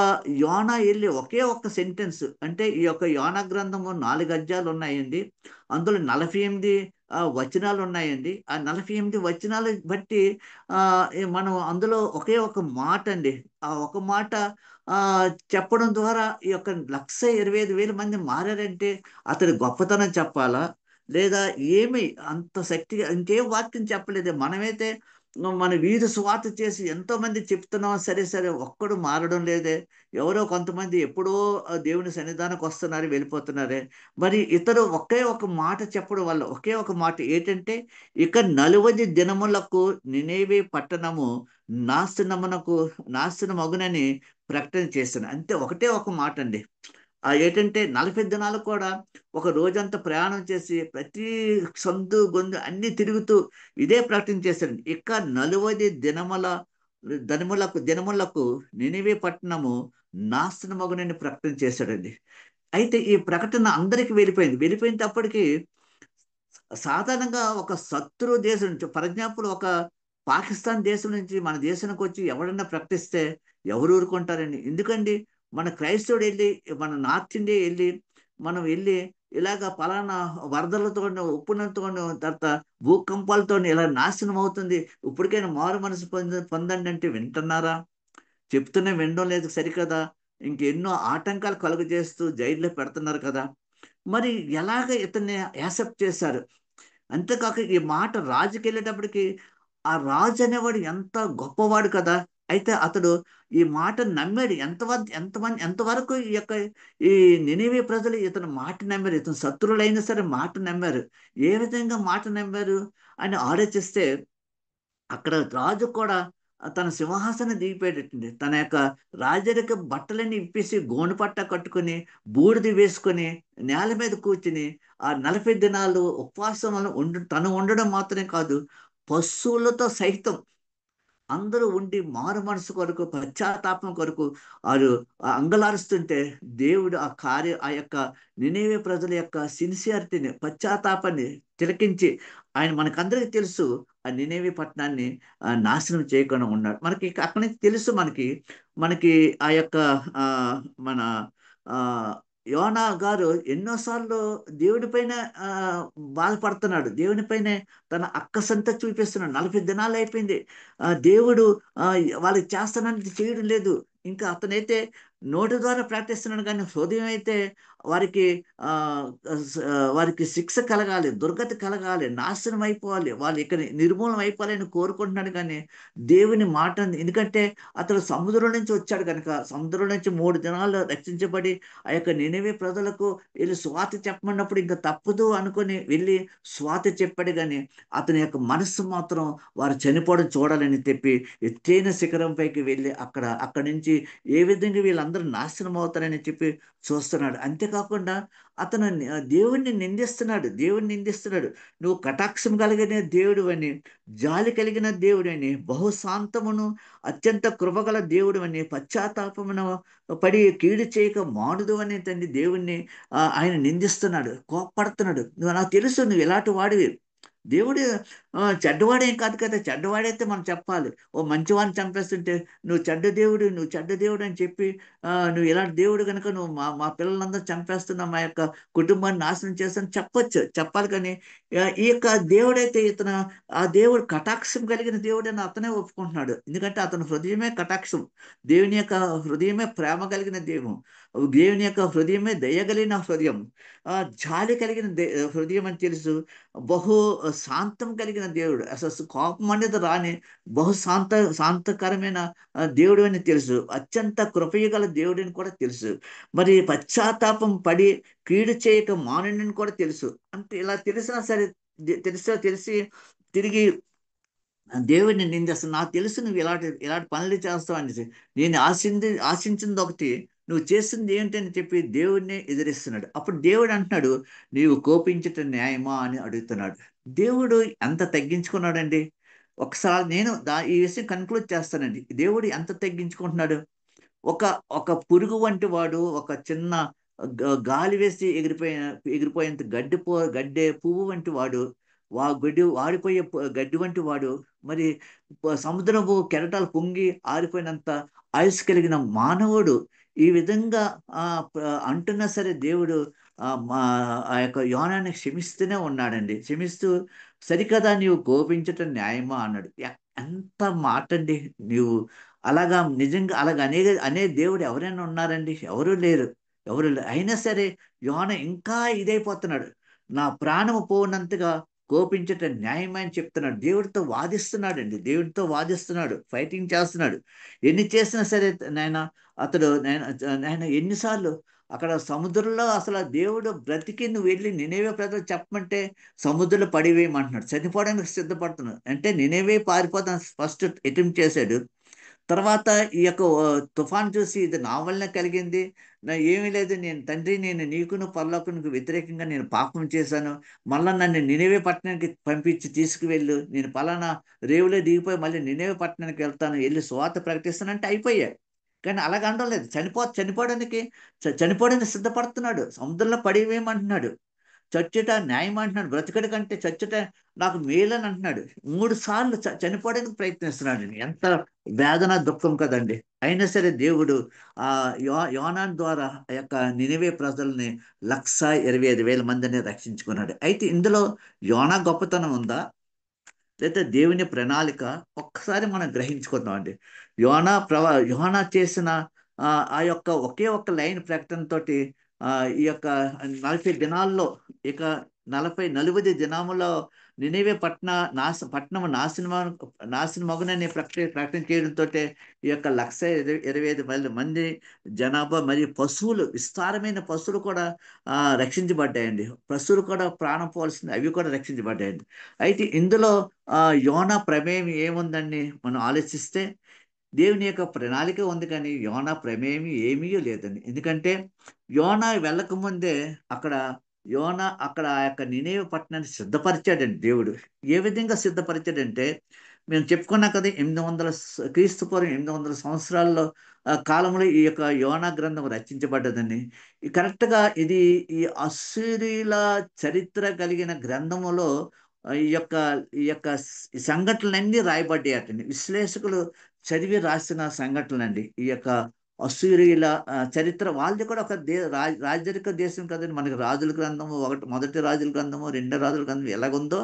యోనా వెళ్ళి ఒకే ఒక్క సెంటెన్స్, అంటే ఈ యొక్క యోనా గ్రంథము 4 అధ్యాయాలు ఉన్నాయండి. అందులో 48 వచనాలు ఉన్నాయండి. ఆ 48 వచనాలు బట్టి మనం అందులో ఒకే ఒక మాట అండి, ఆ ఒక మాట ఆ చెప్పడం ద్వారా ఈ యొక్క 125,000 మంది మారారంటే అతడి గొప్పతనం చెప్పాలా, లేదా ఏమి అంత శక్తిగా ఇంకేం వాక్యం చెప్పలేదు. మనమైతే మన వీధి సువార్త చేసి ఎంతో మంది చెప్తున్నాం, సరే సరే ఒక్కడు మారడం లేదే, ఎవరో కొంతమంది ఎప్పుడో దేవుని సన్నిధానికి వస్తున్నారు వెళ్ళిపోతున్నారే. మరి ఇతరు ఒకే ఒక మాట చెప్పడం వల్ల, ఒకే ఒక మాట ఏంటంటే, ఇక 40 దినములకు నినేవే పట్టణము నాశనమునకు నాశనమగునని ప్రకటన చేశాను. అంతే, ఒకటే ఒక మాట అండి. ఏంటంటే 40 దినాలు కూడా ఒక రోజంతా ప్రయాణం చేసి ప్రతి సందు గొంతు అన్ని తిరుగుతూ ఇదే ప్రకటన చేశాడు. ఇక 40 దినములకు నినివే పట్టణము నాశనమగునని ప్రకటన చేశాడండి. అయితే ఈ ప్రకటన అందరికి వెళ్ళిపోయినప్పటికీ సాధారణంగా ఒక శత్రు దేశం నుంచి, ఫర్ ఎగ్జాంపుల్ ఒక పాకిస్తాన్ దేశం నుంచి మన దేశానికి వచ్చి ఎవరన్నా ప్రకటిస్తే ఎవరు ఊరుకుంటారండి? ఎందుకండి? మన క్రైస్తవుడు వెళ్ళి, మన నార్త్ ఇండియా వెళ్ళి, మనం వెళ్ళి ఇలాగ పలానా వరదలతో, ఉప్పునంతో, తర్వాత భూకంపాలతో ఇలా నాశనం అవుతుంది, ఇప్పటికైనా మారు మనసు పొందండి అంటే వింటున్నారా? చెప్తూనే వినడం లేదు సరికదా, ఇంకెన్నో ఆటంకాలు కలుగజేస్తూ జైల్లో పెడుతున్నారు కదా. మరి ఎలాగ ఇతన్ని యాక్సెప్ట్ చేశారు? అంతేకాక ఈ మాట రాజుకి వెళ్ళేటప్పటికి ఆ రాజు అనేవాడు ఎంత గొప్పవాడు కదా. అయితే అతడు ఈ మాట నమ్మాడు. ఎంతవరకు ఈ నినివే ప్రజలు ఇతని మాట నమ్మారు, ఇతని శత్రువులైనా సరే మాట నమ్మారు. ఏ విధంగా మాట నమ్మారు అని ఆలోచిస్తే అక్కడ రాజు కూడా తన సింహాసనం దిగిపోయేటట్టుంది. తన యొక్క రాజరిక బట్టలన్నీ ఇప్పేసి గోను పట్ట కట్టుకుని బూడిద వేసుకొని నేల మీద కూర్చుని ఆ 40 దినాలు ఉపవాసం వల్ల తను ఉండడం మాత్రమే కాదు, పశువులతో సైతం అందరూ ఉండి మారు మనసు కొరకు, పశ్చాత్తాపం కొరకు వారు అంగలారుస్తుంటే దేవుడు ఆ యొక్క నినేవే ప్రజల యొక్క సిన్సియారిటీని, పశ్చాత్తాపాన్ని తిలకించి ఆయన మనకందరికీ తెలుసు ఆ నినేవే పట్టణాన్ని నాశనం చేయకుండా ఉన్నాడు. మనకి అక్కడి నుంచి తెలుసు మనకి మనకి ఆ యొక్క ఆ మన ఆ యోనా గారు ఎన్నోసార్లు దేవుని పైన ఆ బాధపడుతున్నాడు, దేవుని పైన తన అక్కసంతా చూపిస్తున్నాడు. 40 దినాలు అయిపోయింది, దేవుడు ఆ వాళ్ళకి చేస్తానని చేయడం లేదు. ఇంకా అతనైతే నోటి ద్వారా ప్రకటిస్తున్నాడు, కానీ హృదయం అయితే వారికి ఆ వారికి శిక్ష కలగాలి, దుర్గతి కలగాలి, నాశనం అయిపోవాలి, వాళ్ళు ఇక్కడ నిర్మూలన అయిపోవాలని కోరుకుంటున్నాడు. కానీ దేవుని మాట, ఎందుకంటే అతడు సముద్రం నుంచి వచ్చాడు కనుక, సముద్రం నుంచి 3 దినాలు రక్షించబడి ఆ యొక్క నినివే ప్రజలకు వెళ్ళి స్వాత చెప్పమన్నప్పుడు ఇంకా తప్పదు అనుకొని వెళ్ళి స్వాత చెప్పాడు. కానీ అతని యొక్క మనస్సు మాత్రం వారు చనిపోవడం చూడాలని చెప్పి ఎత్తైన శిఖరం పైకి వెళ్ళి అక్కడి నుంచి ఏ విధంగా వీళ్ళందరూ నాశనం అవుతారని చెప్పి చూస్తున్నాడు. అంతేకాకుండా అతను దేవుణ్ణి నిందిస్తున్నాడు. నువ్వు కటాక్షం కలిగిన దేవుడు అని, జాలి కలిగిన దేవుడు అని, బహుశాంతమును అత్యంత కృపగల దేవుడు అని, పశ్చాత్తాపమును పడి కీడు చేయక మానుదు అని దేవుణ్ణి ఆయన నిందిస్తున్నాడు, కోప్పడుతున్నాడు. నాకు తెలుసు నువ్వు ఎలాంటి వాడివి, దేవుడు చెడ్డవాడేం కాదు కదా. చెడ్డవాడైతే మనం చెప్పాలి. ఓ మంచివాడిని చంపేస్తుంటే నువ్వు చెడ్డ దేవుడు, నువ్వు చెడ్డ దేవుడు అని చెప్పి నువ్వు ఇలాంటి దేవుడు కనుక నువ్వు మా మా పిల్లలందరూ చంపేస్తున్నా, మా యొక్క కుటుంబాన్ని నాశనం చేస్తాను చెప్పొచ్చు, చెప్పాలి. కానీ ఈ యొక్క దేవుడైతే ఇతను ఆ దేవుడు కటాక్షం కలిగిన దేవుడు అని అతనే ఒప్పుకుంటున్నాడు. ఎందుకంటే అతని హృదయమే కటాక్షం, దేవుని యొక్క హృదయమే ప్రేమ కలిగిన దేవుడు, దేవుని యొక్క హృదయమే దయగలిగిన హృదయం, జాలి కలిగిన హృదయం అని తెలుసు. బహు శాంతం కలిగిన దేవుడు, అసలు కోపం అనేది రాని బహు శాంతకరమైన దేవుడు అని తెలుసు. అత్యంత కృపయగల దేవుడు అని కూడా తెలుసు. మరి పశ్చాత్తాపం పడి కీడు చేయక మానుడని కూడా తెలుసు. అంటే ఇలా తెలిసినా సరే, తెలిసి తిరిగి దేవుడిని నిందిస్తాను. నాకు తెలుసు నువ్వు ఇలాంటి ఇలాంటి పనులు చేస్తావు అనేసి. నేను ఆశించింది ఒకటి, నువ్వు చేసింది ఏంటని చెప్పి దేవుడిని ఎదిరిస్తున్నాడు. అప్పుడు దేవుడు అంటున్నాడు, నీవు కోపించటం న్యాయమా అని అడుగుతున్నాడు. దేవుడు ఎంత తగ్గించుకున్నాడండి. ఒకసారి నేను ఈ విషయం కన్క్లూడ్ చేస్తానండి. దేవుడు ఎంత తగ్గించుకుంటున్నాడు. ఒక ఒక పురుగు వంటి వాడు, ఒక చిన్న గాలి వేసి ఎగిరిపోయేంత గడ్డే పువ్వు వంటి వాడు, గడ్డి వాడిపోయే గడ్డి వంటి వాడు, మరి సముద్రపు కెరటాలు పొంగి ఆరిపోయినంత ఆయుష్ కలిగిన మానవుడు ఈ విధంగా అంటున్నా సరే దేవుడు ఆ యొక్క యోనాన్ని క్షమిస్తూనే ఉన్నాడండి. క్షమిస్తూ, సరికదా నీవు కోపించటం న్యాయమా అన్నాడు. ఎంత మాట అండి. నీవు అలాగా నిజంగా అలాగ అనే దేవుడు ఎవరైనా ఉన్నారండి? ఎవరూ లేరు. ఎవరు లేరు. అయినా సరే యోన ఇంకా ఇదైపోతున్నాడు. నా ప్రాణము పోనంతగా కోపించటం న్యాయమే అని చెప్తున్నాడు. దేవుడితో వాదిస్తున్నాడండి. దేవుడితో వాదిస్తున్నాడు. ఫైటింగ్ చేస్తున్నాడు. ఎన్ని చేసినా సరే నాయన అతడు నాయన ఎన్నిసార్లు అక్కడ సముద్రంలో అసలు దేవుడు బ్రతికి నువ్వు వెళ్ళి నినేవే ప్రజలు చెప్పమంటే సముద్రంలో పడివేయమంటున్నాడు. చనిపోవడానికి సిద్ధపడుతున్నాడు. అంటే నినేవే పారిపోతాను ఫస్ట్ అటెంప్ట్ చేశాడు. తర్వాత ఈ యొక్క తుఫాన్ చూసి ఇది నా వల్లనే కలిగింది, ఏమీ లేదు, నేను తండ్రి నేను నీకును పరలోకానికి వ్యతిరేకంగా నేను పాపం చేశాను, మళ్ళా నన్ను నినివే పట్టణానికి పంపించి తీసుకువెళ్ళు, నేను పలానా రేవులో దిగిపోయి మళ్ళీ నినివే పట్టణానికి వెళ్తాను, వెళ్ళి సువార్త ప్రకటిస్తానంటే అయిపోయాయి. కానీ అలాగ అనడం లేదు. చనిపోవడానికి సిద్ధపడుతున్నాడు. సముద్రంలో పడివేయమంటున్నాడు. చచ్చుట న్యాయం అంటున్నాడు. బ్రతకడి కంటే చచ్చుట నాకు మేలని అంటున్నాడు. 3 సార్లు చనిపోవడానికి ప్రయత్నిస్తున్నాడు. ఎంత వేదన దుఃఖం కదండి. అయినా సరే దేవుడు ఆ యోనాన్ ద్వారా ఆ యొక్క నినివే ప్రజల్ని 1,25,000 మందిని రక్షించుకున్నాడు. అయితే ఇందులో యోనా గొప్పతనం ఉందా, లేదా దేవుని ప్రణాళిక? ఒక్కసారి మనం గ్రహించుకుందాం అండి. యోనా చేసిన ఆ యొక్క ఒకే ఒక్క లైన్ ప్రకటనతోటి ఈ యొక్క 40 దినాల్లో, ఇక 40 దినములో నినివే పట్టణం నాశనమగునని ప్రకటన చేయడంతో ఈ యొక్క 1,25,000 మంది జనాభా మరియు పశువులు, విస్తారమైన పశువులు కూడా రక్షించబడ్డాయండి. పశువులు కూడా ప్రాణం పోవాల్సింది, అవి కూడా రక్షించబడ్డాయండి. అయితే ఇందులో యోనా ప్రమేయం ఏముందండి మనం ఆలోచిస్తే, దేవుని యొక్క ప్రణాళిక ఉంది కానీ యోనా ప్రమేయం ఏమీ లేదండి. ఎందుకంటే యోనా వెళ్ళకముందే అక్కడ ఆ యొక్క నినేవే పట్టణాన్ని సిద్ధపరిచాడండి దేవుడు. ఏ విధంగా సిద్ధపరిచాడంటే, మేము చెప్పుకున్నాం కదా, 800 క్రీస్తు పూర్వం 800 సంవత్సరాల్లో కాలంలో ఈ యొక్క యోనా గ్రంథం రచించబడ్డదని. కరెక్ట్గా ఇది ఈ అస్సీరీల చరిత్ర కలిగిన గ్రంథములో ఈ సంఘటనలన్నీ రాయబడ్డాయటండి. విశ్లేషకులు చదివి రాసిన సంఘటనలండి. ఈ యొక్క అస్సీరీల చరిత్ర వాళ్ళది కూడా ఒక రాజరిక దేశం కదండి. మనకి రాజుల గ్రంథము మొదటి రాజుల గ్రంథము, రెండో రాజుల గ్రంథం ఎలాగుందో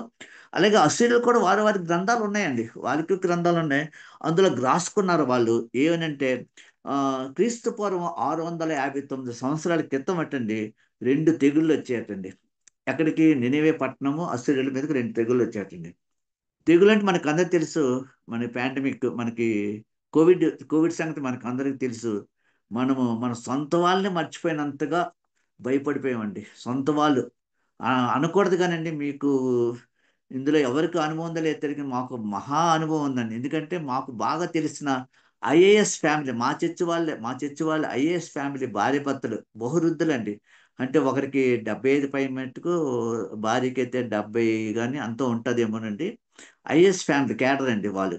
అలాగే అస్సీరులు కూడా వారి వారి గ్రంథాలు ఉన్నాయండి. వారికి గ్రంథాలు ఉన్నాయి. అందులో రాసుకున్నారు వాళ్ళు. ఏమనంటే క్రీస్తు పూర్వం 659 సంవత్సరాల క్రితం అటండి 2 తెగుళ్ళు వచ్చాయటండి. ఎక్కడికి? నినివే పట్టణము, అస్సీరుల మీదకి 2 తెగుళ్ళు వచ్చాయటండి. తెగులు అంటే మనకు అందరికి తెలుసు. మన పాండమిక్, మనకి కోవిడ్ కోవిడ్ సంగతి మనకు అందరికి తెలుసు. మన సొంత వాళ్ళని మర్చిపోయినంతగా భయపడిపోయామండి. సొంత వాళ్ళు అనకూడదు కానండి. మీకు ఇందులో ఎవరికి అనుభవం ఉందో లేదు తెలియదు, మాకు మహా అనుభవం ఉందండి. ఎందుకంటే మాకు బాగా తెలిసిన ఐఏఎస్ ఫ్యామిలీ, మా చర్చి వాళ్ళే ఐఏఎస్ ఫ్యామిలీ, భార్య భర్తలు బహువృద్ధులండి. అంటే ఒకరికి 75 పై మట్టుకు, భార్యకి అయితే 70 కానీ అంతా ఉంటుందేమోనండి. ఐఏఎస్ ఫ్యామిలీ క్యాడర్ అండి వాళ్ళు.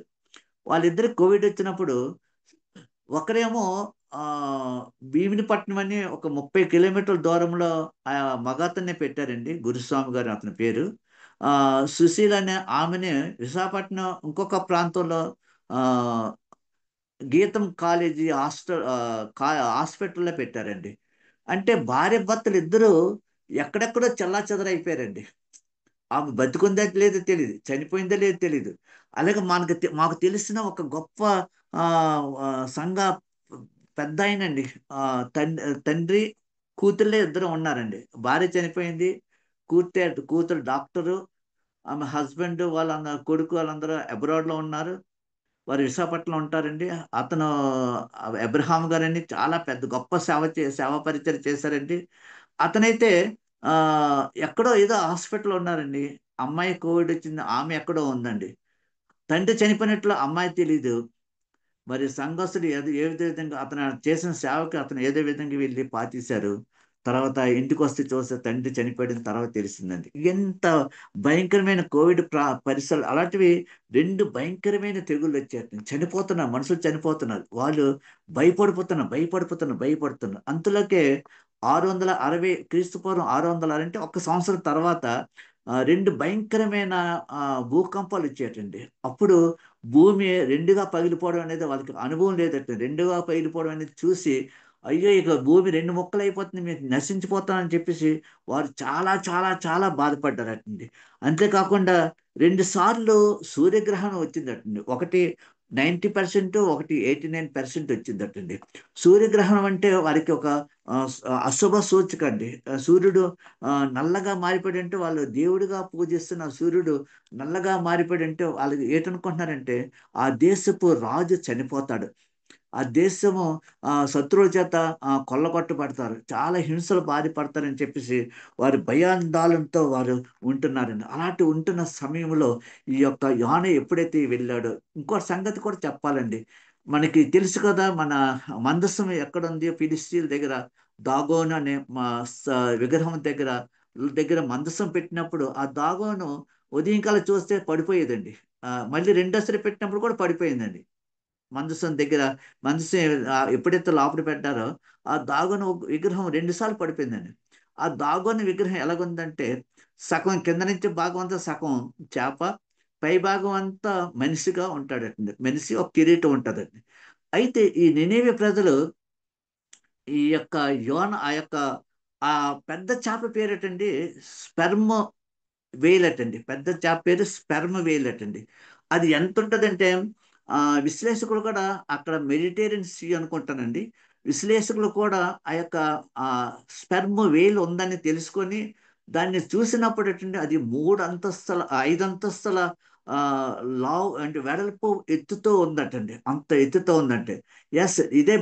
వాళ్ళిద్దరికి కోవిడ్ వచ్చినప్పుడు ఒకరేమో ఆ భీమినిపట్నం అని ఒక 30 కిలోమీటర్ల దూరంలో ఆ మగతన్నే పెట్టారండి. గురుస్వామి గారు అతని పేరు. సుశీల్ అనే ఆమెని విశాఖపట్నం ఇంకొక ప్రాంతంలో ఆ, గీతం కాలేజీ హాస్పిటల్లో పెట్టారండి. అంటే భార్య భర్తలు ఇద్దరు ఎక్కడెక్కడో చెల్లా చెదరైపోయారండి. ఆమె బతికుందో లేదో తెలియదు, చనిపోయిందో లేదో తెలియదు. అలాగే మాకు తెలిసిన ఒక గొప్ప ఆ, ఆ, సంఘ పెద్ద ఆయనండి. తండ్రి కూతుళ్ళే ఇద్దరు ఉన్నారండి. భార్య చనిపోయింది, కూతురు డాక్టరు, ఆమె హస్బెండ్ కొడుకు వాళ్ళందరూ అబ్రాడ్లో ఉన్నారు. వారు విశాఖపట్నంలో ఉంటారండి. అతను అబ్రహాం గారని చాలా పెద్ద గొప్ప సేవ పరిచయం చేశారండి. అతనైతే ఆ ఎక్కడో ఏదో హాస్పిటల్ ఉన్నారండి. అమ్మాయి కోవిడ్ వచ్చింది, ఆమె ఎక్కడో ఉందండి. తండ్రి చనిపోయినట్లు అమ్మాయి తెలీదు. మరి సంఘస్థులు ఏ విధంగా అతను చేసిన సేవకి అతను ఏదో విధంగా వెళ్ళి పాతేశారు. తర్వాత ఇంటికి వస్తే చూస్తే తండ్రి చనిపోయిన తర్వాత తెలిసిందండి. ఎంత భయంకరమైన కోవిడ్ పరిసరాలు అలాంటివి. రెండు భయంకరమైన తెగుళ్ళు వచ్చారు. చనిపోతున్నారు, మనుషులు చనిపోతున్నారు. వాళ్ళు భయపడుతున్నారు. అంతలోకే 660 క్రీస్తుపూర్వం 660 అంటే ఒక సంవత్సరం తర్వాత రెండు భయంకరమైన భూకంపాలు వచ్చేటండి. అప్పుడు భూమి రెండుగా పగిలిపోవడం అనేది వాళ్ళకి అనుభవం లేదట. రెండుగా పగిలిపోవడం అనేది చూసి, అయ్యో ఇక భూమి రెండు ముక్కలు అయిపోతుంది, మీకు నశించిపోతామని చెప్పేసి వారు చాలా చాలా చాలా బాధపడ్డారటండి. అంతేకాకుండా రెండు సార్లు సూర్యగ్రహణం వచ్చిందటండి. ఒకటి 90%, ఒకటి 89% వచ్చిందటండి. సూర్యగ్రహణం అంటే వారికి ఒక అశుభ సూచక అండి. సూర్యుడు నల్లగా మారిపోయాడు అంటే వాళ్ళు దేవుడిగా పూజిస్తున్న సూర్యుడు నల్లగా మారిపోయాడు అంటే వాళ్ళకి ఏటనుకుంటున్నారంటే ఆ దేశపు రాజు చనిపోతాడు, ఆ దేశము శత్రువుల చేత కొల్లగొట్టబడతారు, చాలా హింసలు బాధపడతారని చెప్పేసి వారి భయాందోళనతో వారు ఉంటున్నారండి. అలాంటి ఉంటున్న సమయంలో ఈ యొక్క యోన ఎప్పుడైతే వెళ్ళాడో, ఇంకో సంగతి కూడా చెప్పాలండి. మనకి తెలుసు కదా, మన మందసం ఎక్కడుంది, ఫిలిస్తీన్ల దగ్గర దాగోను అనే విగ్రహం దగ్గర మందసం పెట్టినప్పుడు ఆ దాగోను ఉదయంకాలం చూస్తే పడిపోయేదండి. మళ్ళీ రెండోసారి పెట్టినప్పుడు కూడా పడిపోయిందండి. మందసం దగ్గర మందసం ఎప్పుడైతే లోపల పెట్టారో ఆ దాగోను విగ్రహం రెండుసార్లు పడిపోయిందండి. ఆ దాగోని విగ్రహం ఎలాగుందంటే సగం కింద నుంచి భాగం అంతా సగం చేప, పై భాగం అంతా మనిషిగా ఉంటాడండి. మనిషి ఒక కిరీటం ఉంటుందండి. అయితే ఈ నినేవే ప్రజలు ఈ యొక్క ఆ యొక్క ఆ పెద్ద చేప పేరటండి స్పెర్మ్ వేలెట్ అండి. పెద్ద చేప పేరు స్పెర్మ్ వేలెట్ అండి. అది ఎంత ఉంటుందంటే విశ్లేషకులు కూడా అక్కడ మెడిటేరియన్ సీ అనుకుంటానండి. విశ్లేషకులు కూడా ఆ యొక్క ఆ స్పెర్మ్ వేలు ఉందని తెలుసుకొని దాన్ని చూసినప్పుడు ఏంటంటే అది 3 అంతస్తుల 5 అంతస్తుల ఆ లావ్ అంటే వెడల్పు ఎత్తుతో ఉందటండి. అంత ఎత్తుతో ఉందంటే ఎస్ ఇదే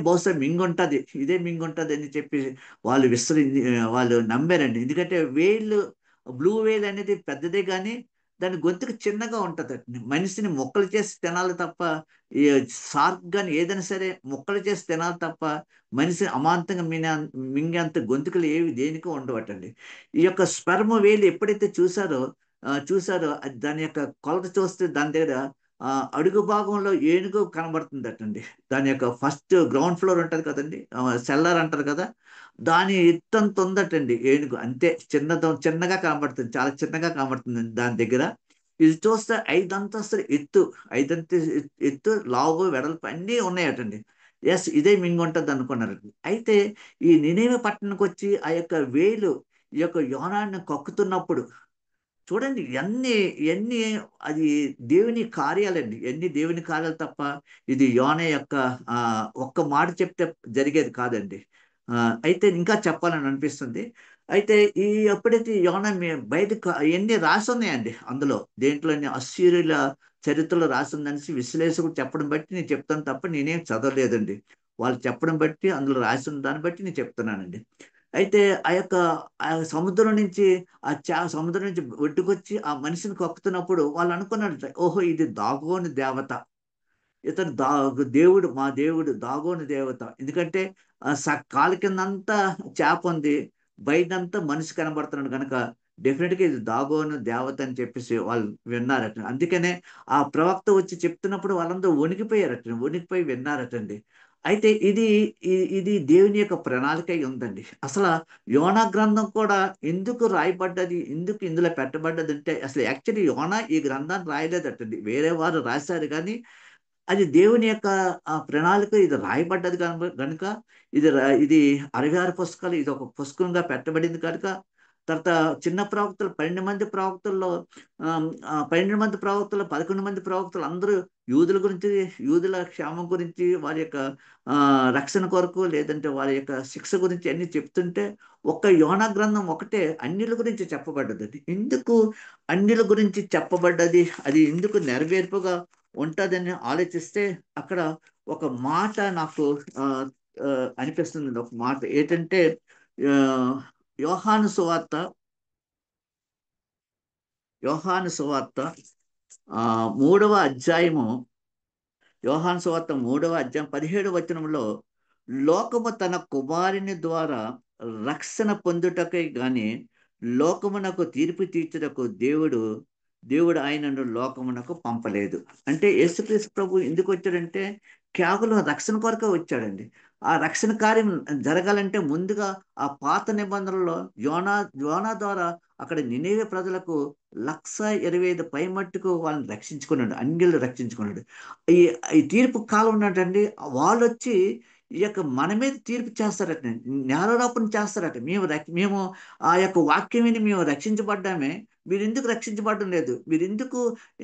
మింగుంటది అని చెప్పి వాళ్ళు నమ్మారండి. ఎందుకంటే వేళ్ళు బ్లూ వేల్ అనేది పెద్దదే కానీ దాని గొంతుకు చిన్నగా ఉంటుంది. మనిషిని ముక్కలు చేసి తినాలి తప్ప, ఈ షార్క్ కానీ ఏదైనా సరే ముక్కలు చేసి తినాలి తప్ప మనిషి అమాంతంగా మింగేంత గొంతుకులు ఏవి దేనికి ఉండవటండి. ఈ యొక్క స్పెర్మ్ వేలు ఎప్పుడైతే చూసారో దాని యొక్క కొలత చూస్తే దాని దగ్గర అడుగు భాగంలో ఏనుగు కనబడుతుందటండి. దాని యొక్క ఫస్ట్ గ్రౌండ్ ఫ్లోర్ ఉంటుంది కదండి, సెల్లర్ అంటారు కదా, దాని ఎత్తంత ఉందటండి ఏనుగు. అంతే చిన్నగా కనబడుతుంది, చాలా చిన్నగా కనబడుతుంది దాని దగ్గర. ఇది చూస్తే 5 అంతస్తుల ఎత్తు లావు వెడల్పు అన్నీ ఉన్నాయటండి. ఎస్ ఇదే మింగుంటది అనుకున్నారండి. అయితే ఈ నినేవే పట్టణానికి వచ్చి ఆ యొక్క వేలు ఈ యొక్క యోనాన్ని కక్కుతున్నప్పుడు చూడండి ఎన్ని అది దేవుని కార్యాలండి, ఎన్ని దేవుని కార్యాలు తప్ప ఇది యోన యొక్క ఆ ఒక్క మాట చెప్తే జరిగేది కాదండి. అయితే ఇంకా చెప్పాలని అనిపిస్తుంది. అయితే ఎప్పుడైతే యోన బయటకు ఎన్ని రాసి ఉన్నాయండి అందులో, దేంట్లో అశ్శూరుల చరిత్రలో రాసి ఉందనేసి విశ్లేషకులు చెప్పడం బట్టి నేను చెప్తాను తప్ప నేనేం చదవలేదండి. వాళ్ళు చెప్పడం బట్టి అందులో రాసి ఉన్న దాన్ని బట్టి నేను చెప్తున్నానండి. అయితే ఆ యొక్క ఆ సముద్రం నుంచి సముద్రం నుంచి ఒడ్డుకొచ్చి ఆ మనిషిని కక్కుతున్నప్పుడు వాళ్ళు అనుకున్నారట, ఓహో ఇది దాగోని దేవత, ఇతను దేవుడు, మా దేవుడు దాగోని దేవత. ఎందుకంటే కాలు కిందంతా చేప ఉంది, బయటంతా మనిషి కనబడుతున్నాడు కనుక డెఫినెట్గా ఇది దాగోను దేవత అని చెప్పేసి వాళ్ళు విన్నారట. అందుకనే ఆ ప్రవక్త వచ్చి చెప్తున్నప్పుడు వాళ్ళందరూ వణికిపోయి విన్నారటండి. అయితే ఇది దేవుని యొక్క ప్రణాళిక ఉందండి. అసలు యోనా గ్రంథం కూడా ఎందుకు రాయబడ్డది, ఎందుకు ఇందులో పెట్టబడ్డది అంటే, అసలు యాక్చువల్లీ యోనా ఈ గ్రంథాన్ని రాయలేదటండి, వేరే వారు రాశారు. కానీ అది దేవుని యొక్క ప్రణాళిక, ఇది రాయబడ్డది కనుక ఇది 66 పుస్తకాలు, ఇది ఒక పుస్తకంగా పెట్టబడింది కనుక. తర్వాత చిన్న ప్రవక్తలు 12 మంది ప్రవక్తల్లో 12 మంది ప్రవక్తలు, 11 మంది ప్రవక్తలు అందరూ యూదుల గురించి, యూదుల క్షేమం గురించి, వారి యొక్క రక్షణ కొరకు, లేదంటే వారి యొక్క శిక్ష గురించి అన్ని చెప్తుంటే, ఒక్క యోనా గ్రంథం ఒకటే అన్యుల గురించి చెప్పబడ్డది. ఎందుకు అన్యుల గురించి చెప్పబడ్డది, అది ఎందుకు నెరవేర్పుగా ఉంటుందని ఆలోచిస్తే, అక్కడ ఒక మాట నాకు ఆ, ఆ, అనిపిస్తుంది. ఒక మాట ఏంటంటే, ఆ, యోహాను సువార్త యోహాను సువార్త ఆ 3వ అధ్యాయము, యోహాను సువార్త 3వ అధ్యాయం 17వ వచనంలో, లోకము తన కుమారుని ద్వారా రక్షణ పొందుటకై గాని లోకమునకు తీర్పు తీర్చుటకు దేవుడు ఆయనను లోకమునకు పంపలేదు. అంటే యేసుక్రీస్తు ప్రభు ఎందుకు వచ్చాడంటే, కేవలం రక్షణ కొరకే వచ్చాడండి. ఆ రక్షణ కార్యం జరగాలంటే ముందుగా ఆ పాత నిబంధనలో యోనా యోనా ద్వారా అక్కడ నినేవే ప్రజలకు 1,25,000 పైమట్టుకు వాళ్ళని రక్షించుకున్నాడు, అన్యులు రక్షించుకున్నాడు. ఈ ఈ తీర్పు కాలం ఉన్నట్టండి, వాళ్ళు వచ్చి ఈ యొక్క మన మీద తీర్పు చేస్తారట, నేరారోపణ చేస్తారట. మేము ఆ యొక్క వాక్యం విని మేము రక్షించబడ్డామే, మీరు ఎందుకు రక్షించబడడం లేదు, మీరు ఎందుకు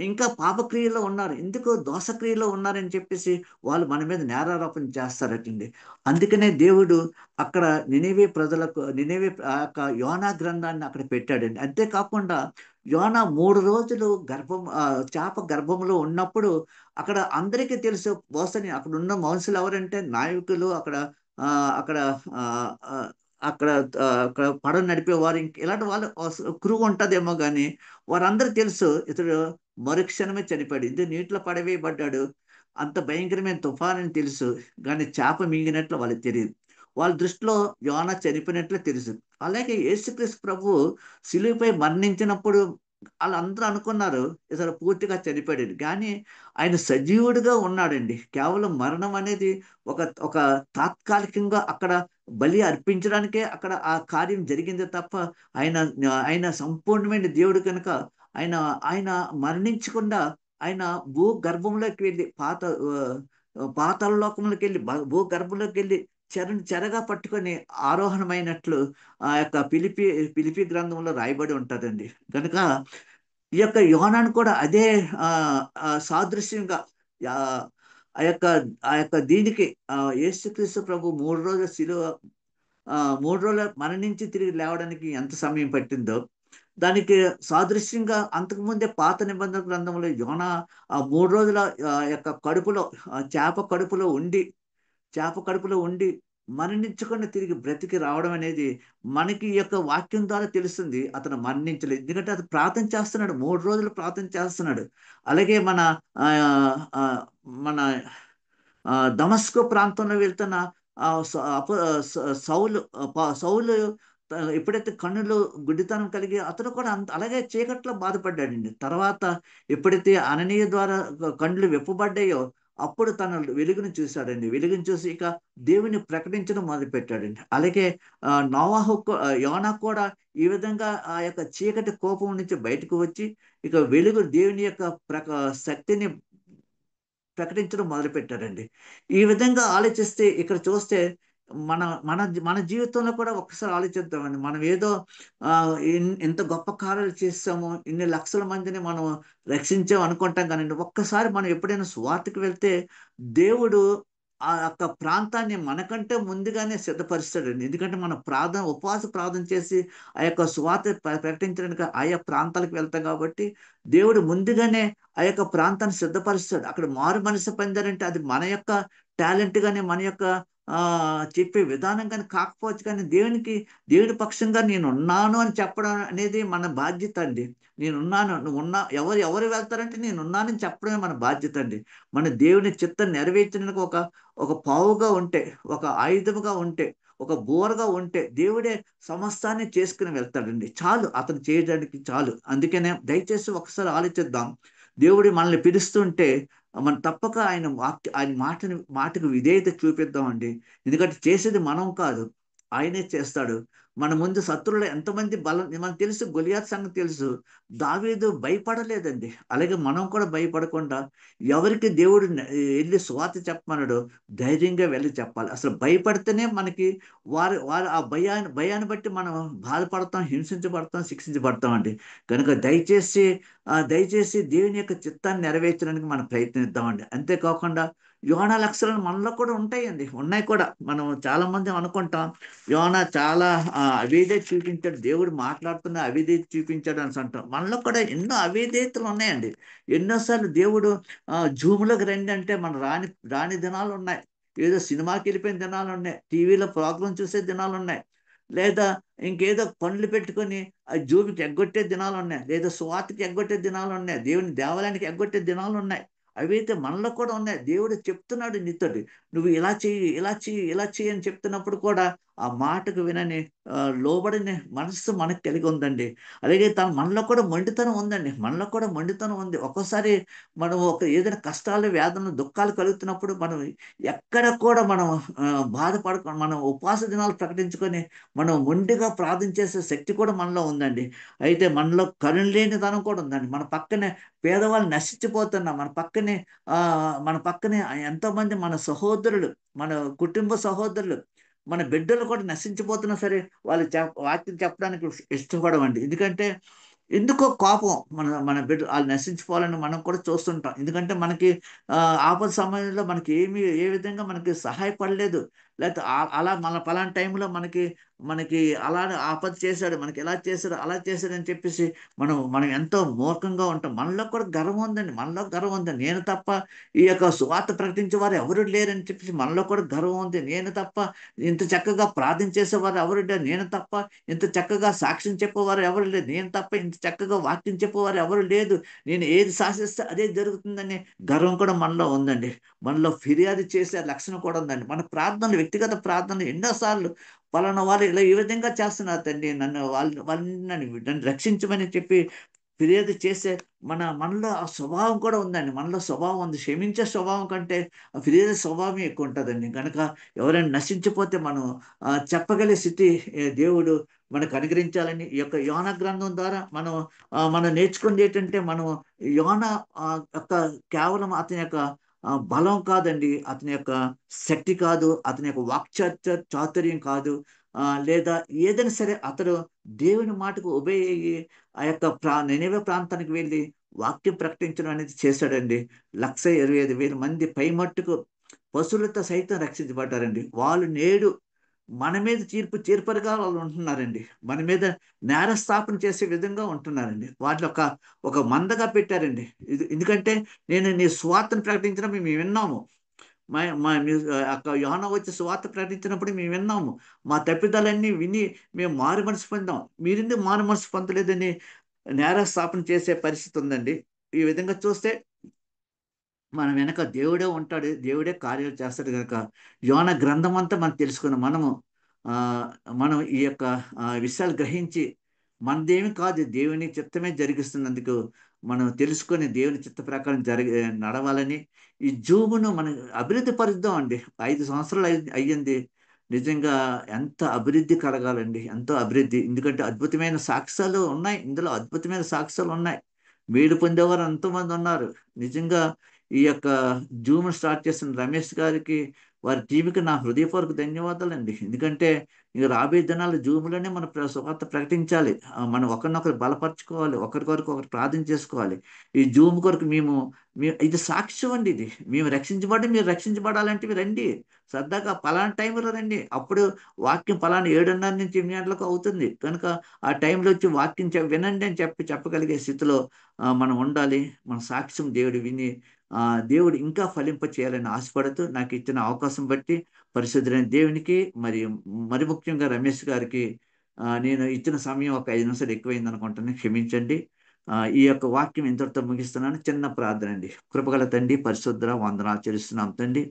ఇంకా పాపక్రియలో ఉన్నారు, ఎందుకు దోషక్రియలో ఉన్నారని చెప్పేసి వాళ్ళు మన మీద నేరారోపణ చేస్తారటండి. అందుకనే దేవుడు అక్కడ నినేవే ఆ యొక్క యోనా గ్రంథాన్ని అక్కడ పెట్టాడండి. అంతేకాకుండా యోనా 3 రోజులు చేప గర్భంలో ఉన్నప్పుడు అక్కడ అందరికీ తెలుసు. బహుశా అక్కడ ఉన్న మనుషులు ఎవరంటే నాయకులు, అక్కడ ఆ, అక్కడ ఆ, ఆ, అక్కడ అక్కడ పడవ నడిపేవారు, ఇంక ఇలాంటి వాళ్ళు క్రూ ఉంటదేమో కానీ, వారందరూ తెలుసు ఇతడు మరుక్షణమే చనిపోయాడు, ఇది నీటిలో పడవేయబడ్డాడు, అంత భయంకరమైన తుఫాన్ అని తెలుసు. కానీ చేప మింగినట్లు వాళ్ళకి తెలియదు. వాళ్ళ దృష్టిలో యోనా చనిపోయినట్లు తెలుసు. అలాగే యేసుక్రీస్తు ప్రభు శిలువపై మరణించినప్పుడు వాళ్ళందరూ అనుకున్నారు ఇతను పూర్తిగా చనిపోయాడు, కానీ ఆయన సజీవుడిగా ఉన్నాడండి. కేవలం మరణం అనేది ఒక ఒక తాత్కాలికంగా అక్కడ బలి అర్పించడానికే అక్కడ ఆ కార్యం జరిగింది తప్ప, ఆయన ఆయన సంపూర్ణమైన దేవుడు కనుక ఆయన ఆయన మరణించకుండా ఆయన భూగర్భంలోకి వెళ్ళి పాతాళ లోకంలోకి వెళ్ళి భూగర్భంలోకి వెళ్ళి చెరగా పట్టుకొని ఆరోహణమైనట్లు ఆ యొక్క పిలిపి గ్రంథంలో రాయబడి ఉంటుందండి. కనుక ఈ యొక్క యోహాను కూడా అదే ఆ సాదృశ్యంగా ఆ ఆ యొక్క ఆ యొక్క దీనికి యేసుక్రీస్తు ప్రభు 3 రోజుల శిలువ 3 రోజులు మరణించి తిరిగి లేవడానికి ఎంత సమయం పట్టిందో, దానికి సాదృశ్యంగా అంతకుముందే పాత నిబంధన గ్రంథంలో యోనా ఆ 3 రోజుల యొక్క కడుపులో, చేప కడుపులో ఉండి మరణించకుండా తిరిగి బ్రతికి రావడం అనేది మనకి ఈ యొక్క వాక్యం ద్వారా తెలుస్తుంది. అతను మరణించలేదు, ఎందుకంటే అతను ప్రార్థన చేస్తున్నాడు, 3 రోజులు ప్రార్థన చేస్తున్నాడు. అలాగే ఆ, ఆ, మన దమస్కు ప్రాంతంలో వెళ్తున్న సౌలు ఎప్పుడైతే కన్నులు గుడ్డితనం కలిగి అతను కూడా అలాగే చీకట్లో బాధపడ్డాడండి. తర్వాత ఎప్పుడైతే అననీయ ద్వారా కళ్ళు విప్పబడ్డాయో అప్పుడు తన వెలుగును చూశాడండి. వెలుగును చూసి ఇక దేవుని ప్రకటించడం మొదలుపెట్టాడండి. అలాగే యోనా కూడా ఈ విధంగా ఆ యొక్క చీకటి కోపం నుంచి బయటకు వచ్చి ఇక వెలుగు దేవుని యొక్క శక్తిని ప్రకటించడం మొదలుపెట్టారండి. ఈ విధంగా ఆలోచిస్తే ఇక్కడ చూస్తే మన మన మన జీవితంలో కూడా ఒక్కసారి ఆలోచిద్దామండి. మనం ఏదో ఆ, ఇంత గొప్ప కార్యాలు చేస్తాము, ఇన్ని లక్షల మందిని మనం రక్షించాం అనుకుంటాం. కానీ ఒక్కసారి మనం ఎప్పుడైనా సువార్తకి వెళ్తే దేవుడు ఆ యొక్క ప్రాంతాన్ని మనకంటే ముందుగానే సిద్ధపరుస్తాడండి. ఎందుకంటే మనం ఉపవాస ప్రార్థన చేసి ఆ యొక్క సువార్త ప్రకటించడానికి ఆయా ప్రాంతాలకు వెళ్తాం కాబట్టి, దేవుడు ముందుగానే ఆ యొక్క ప్రాంతాన్ని సిద్ధపరుస్తాడు. అక్కడ మారు మనసు పొందారంటే అది మన యొక్క టాలెంట్ కానీ, మన యొక్క ఆ చెప్పే విధానం కానీ కాకపోవచ్చు. కానీ దేవుడి పక్షంగా నేను ఉన్నాను అని చెప్పడం అనేది మన బాధ్యత అండి. నేనున్నాను, నువ్వు ఉన్నా, ఎవరు వెళ్తారంటే నేనున్నానని చెప్పడమే మన బాధ్యత అండి. మన దేవుని చిత్తం నెరవేర్చడానికి ఒక ఒక పావుగా ఉంటే, ఒక ఆయుధముగా ఉంటే, ఒక బోరగా ఉంటే దేవుడే సమస్తాన్ని చేసుకుని వెళ్తాడండి. చాలు, అతను చేయడానికి చాలు. అందుకనే దయచేసి ఒకసారి ఆలోచిద్దాం. దేవుడు మనల్ని పిలుస్తుంటే మనం తప్పక ఆయన మాటకు విధేయత చూపిద్దామండి. ఎందుకంటే చేసేది మనం కాదు, ఆయనే చేస్తాడు. మన ముందు శత్రువులు ఎంతమంది బలం మనకు తెలుసు, గొలియాత్ సంగతి తెలుసు. దావీదు భయపడలేదండి. అలాగే మనం కూడా భయపడకుండా ఎవరికి దేవుడు వెళ్ళి సువార్త చెప్పమన్నాడో ధైర్యంగా వెళ్ళి చెప్పాలి. అసలు భయపడితేనే మనకి వారు వారు ఆ భయాన్ని బట్టి మనం బాధపడతాం, హింసించబడతాం, శిక్షించబడతాం అండి. కనుక దయచేసి దేవుని యొక్క చిత్తాన్ని నెరవేర్చడానికి మనం ప్రయత్నిద్దామండి. అంతేకాకుండా యోనా లక్షణాలు మనలో కూడా ఉంటాయండి, ఉన్నాయి కూడా. మనం చాలా మంది అనుకుంటాం యోనా చాలా అవిధేయత చూపించాడు, దేవుడు మాట్లాడుతున్న అవిధేయత చూపించాడు అని అంటాం. మనలో కూడా ఎన్నో అవిధేయతలు ఉన్నాయండి. ఎన్నోసార్లు దేవుడు జూమ్లోకి రండి అంటే మనం రాని రాని దినాలు ఉన్నాయి. ఏదో సినిమాకి వెళ్ళిపోయిన దినాలు ఉన్నాయి, టీవీలో ప్రోగ్రాం చూసే దినాలు ఉన్నాయి, లేదా ఇంకేదో పనులు పెట్టుకొని ఆ జూబికి ఎగ్గొట్టే దినాలు ఉన్నాయి, లేదా స్వాతికి ఎగ్గొట్టే దినాలు ఉన్నాయి, దేవుని దేవాలయానికి ఎగ్గొట్టే దినాలు ఉన్నాయి. అవైతే మనలో కూడా ఉన్నాయి. దేవుడు చెప్తున్నాడు నీతోటి, నువ్వు ఇలా చెయ్యి, ఇలా చెయ్యి, ఇలా చెయ్యి అని చెప్తున్నప్పుడు కూడా ఆ మాటకు వినని లోబడిన మనస్సు మనకు కలిగి ఉందండి. అలాగే మనలో కూడా మొండితనం ఉందండి, మనలో కూడా మొండితనం ఉంది. ఒక్కోసారి మనం ఏదైనా కష్టాలు, వేదనలు, దుఃఖాలు కలుగుతున్నప్పుడు మనం ఎక్కడ కూడా మనం బాధపడకుండా మనం ఉపవాస దినాలు ప్రకటించుకొని మనం మొండిగా ప్రార్థన చేసే శక్తి కూడా మనలో ఉందండి. అయితే మనలో కరుణ లేనితనం కూడా ఉందండి. మన పక్కనే పేదవాళ్ళు నశించిపోతున్నా, మన పక్కనే ఎంతోమంది మన సహోదరులు, మన కుటుంబ సహోదరులు, మన బిడ్డలు కూడా నశించిపోతున్నా సరే వాళ్ళు వాక్యం చెప్పడానికి ఇష్టపడమండి. ఎందుకో కోపం, మన మన బిడ్డ వాళ్ళు నశించిపోవాలని మనం కూడా చూస్తుంటాం. ఎందుకంటే మనకి ఆపద సమయంలో మనకి ఏ విధంగా మనకి సహాయపడలేదు, లేకపోతే అలా మన పలానా టైంలో మనకి మనకి అలానే ఆపద చేశాడు, మనకి ఎలా చేశాడు, అలా చేశాడు అని చెప్పేసి మనం ఎంతో మూర్ఖంగా ఉంటాం. మనలో కూడా గర్వం ఉందండి, మనలో గర్వం ఉందండి. నేను తప్ప ఈ యొక్క సువార్త ప్రకటించే వారు ఎవరు లేరని చెప్పేసి మనలో కూడా గర్వం ఉంది. నేను తప్ప ఇంత చక్కగా ప్రార్థన చేసేవారు ఎవరు లేరు, నేను తప్ప ఇంత చక్కగా సాక్ష్యం చెప్పేవారు ఎవరు లేదు, నేను తప్ప ఇంత చక్కగా వాక్యం చెప్పేవారు ఎవరు లేదు, నేను ఏది శాసిస్తే అదే జరుగుతుందని గర్వం కూడా మనలో ఉందండి. మనలో ఫిర్యాదు చేసే లక్షణం కూడా ఉందండి. మన ప్రార్థనలు, వ్యక్తిగత ప్రార్థనలు ఎన్నోసార్లు పలానా వాళ్ళు ఇలా ఈ విధంగా చేస్తున్నారు తండ్రి, నన్ను రక్షించమని చెప్పి ఫిర్యాదు చేసే మనలో ఆ స్వభావం కూడా ఉందండి. మనలో స్వభావం ఉంది. క్షమించే స్వభావం కంటే ఆ ఫిర్యాదు స్వభావమే ఎక్కువ ఉంటుందండి. కనుక ఎవరైనా నశించిపోతే మనం చెప్పగలిగే స్థితి దేవుడు మనకు అనుగ్రహించాలని ఈ యొక్క యోనా గ్రంథం ద్వారా మనం నేర్చుకునేది ఏంటంటే, మనం యోనా యొక్క కేవలం అతని యొక్క బలం కాదండి, అతని యొక్క శక్తి కాదు, అతని యొక్క చాతుర్యం కాదు, లేదా ఏదైనా సరే అతడు దేవుని మాటకు ఒబే అయ్యి ఆ యొక్క నినివే ప్రాంతానికి వెళ్ళి వాక్యం ప్రకటించడం అనేది చేశాడండి. 1,25,000 మంది పైమట్టుకు పశువులతో సైతం రక్షించబడ్డారండి. వాళ్ళు నేడు మన మీద తీర్పరిగా వాళ్ళు ఉంటున్నారండి. మన మీద నేరస్థాపన చేసే విధంగా ఉంటున్నారండి. వాటిని ఒక మందగా పెట్టారండి. ఎందుకంటే నేను నీ సువార్తను ప్రకటించినప్పుడు మేము విన్నాము. మా మా మీ అక్క యోహానా వచ్చి సువార్త ప్రకటించినప్పుడు మేము విన్నాము. మా తప్పిదాలన్నీ విని మేము మారు మనసు పొందాం. మీరెందుకు మారు మనసు పొందలేదని నేరస్థాపన చేసే పరిస్థితి ఉందండి. ఈ విధంగా చూస్తే మన వెనక దేవుడే ఉంటాడు, దేవుడే కార్యాలు చేస్తాడు. కనుక యోన గ్రంథం అంతా మనం తెలుసుకున్న ఆ, మనం ఈ యొక్క విషయాలు గ్రహించి మనదేమి కాదు, దేవుని చిత్తమే జరిగిస్తున్నందుకు మనం తెలుసుకొని దేవుని చిత్త ప్రకారం నడవాలని ఈ జూమును మనం అభివృద్ధి పరుద్దాం అండి. 5 సంవత్సరాలు అయ్యింది. నిజంగా ఎంత అభివృద్ధి కలగాలండి, ఎంతో అభివృద్ధి. ఎందుకంటే అద్భుతమైన సాక్ష్యాలు ఉన్నాయి, ఇందులో అద్భుతమైన సాక్ష్యాలు ఉన్నాయి. మేలు పొందేవారు ఎంతోమంది ఉన్నారు. నిజంగా ఈ యొక్క జూమ్ స్టార్ట్ చేసిన రమేష్ గారికి, వారి టీంకి నా హృదయపూర్వక ధన్యవాదాలండి. ఎందుకంటే ఇక రాబోయే దినాలు జూమ్లోనే మన సువార్త ప్రకటించాలి. మనం ఒకరినొకరు బలపరచుకోవాలి, ఒకరికొరకు ఒకరు ప్రార్థన చేసుకోవాలి. ఈ జూమ్ కొరకు ఇది సాక్ష్యం అండి. ఇది మేము మీరు రక్షించబడాలంటే మీరు రండి, సరదాగా పలానా టైంలో రండి. అప్పుడు వాక్యం పలానా 7:30 నుంచి 8 గంటలకు అవుతుంది. కనుక ఆ టైంలో వచ్చి వాక్యం వినండి అని చెప్పగలిగే స్థితిలో మనం ఉండాలి. మన సాక్ష్యం దేవుడు విని దేవుడు ఇంకా ఫలింప చేయాలని ఆశపడుతూ నాకు ఇచ్చిన అవకాశం బట్టి పరిశుద్ధులైన దేవునికి, మరి ముఖ్యంగా రమేష్ గారికి నేను ఇచ్చిన సమయం ఒక 5 నిమిషాలు ఎక్కువైంది అనుకుంటాను, క్షమించండి. ఈ యొక్క వాక్యం ఇంతటితో ముగిస్తున్నాను. చిన్న ప్రార్థన అండి. కృపగల తండ్రి, పరిశుద్ధ వందనాలు చెల్లిస్తున్నాం తండ్రి.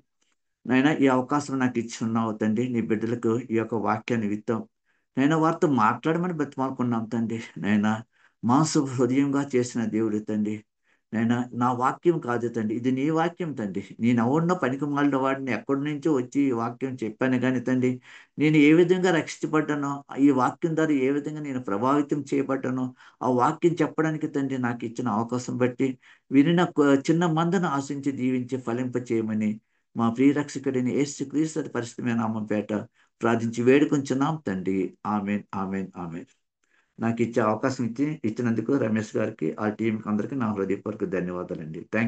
నైనా ఈ అవకాశం నాకు ఇచ్చి ఉన్నావు తండ్రి. నీ బిడ్డలకు ఈ యొక్క వాక్యాన్ని విత్తాం నైనా, వారితో మాట్లాడమని బతిమాలుకున్నాం తండ్రి. నైనా మాంస హృదయంగా చేసిన దేవుడు తండ్రి. నాయనా నా వాక్యం కాదు తండ్రి, ఇది నీ వాక్యం తండ్రి. నేనెవడినో పనికిమాలిన వాడిని, ఎక్కడి నుంచో వచ్చి ఈ వాక్యం చెప్పాను గాని తండ్రి, నేను ఏ విధంగా రక్షించబడ్డానో, ఈ వాక్యం ద్వారా ఏ విధంగా నేను ప్రభావితం చేయబడ్డానో, ఆ వాక్యం చెప్పడానికి తండ్రి నాకిచ్చిన అవకాశం బట్టి, వినిన చిన్న మందను ఆశించి దీవించి ఫలింపచేయమని మా ప్రియ రక్షకుడైన యేసుక్రీస్తు పరిశుద్ధమైన నామం పేట ప్రార్థించి వేడుకొంచున్నాం తండ్రి. ఆమేన్, ఆమేన్, ఆమేన్. నాకిచ్చే అవకాశం ఇచ్చినందుకు రమేష్ గారికి, ఆ టీంకి అందరికీ నా హృదయపూర్వక ధన్యవాదాలండి. థాంక్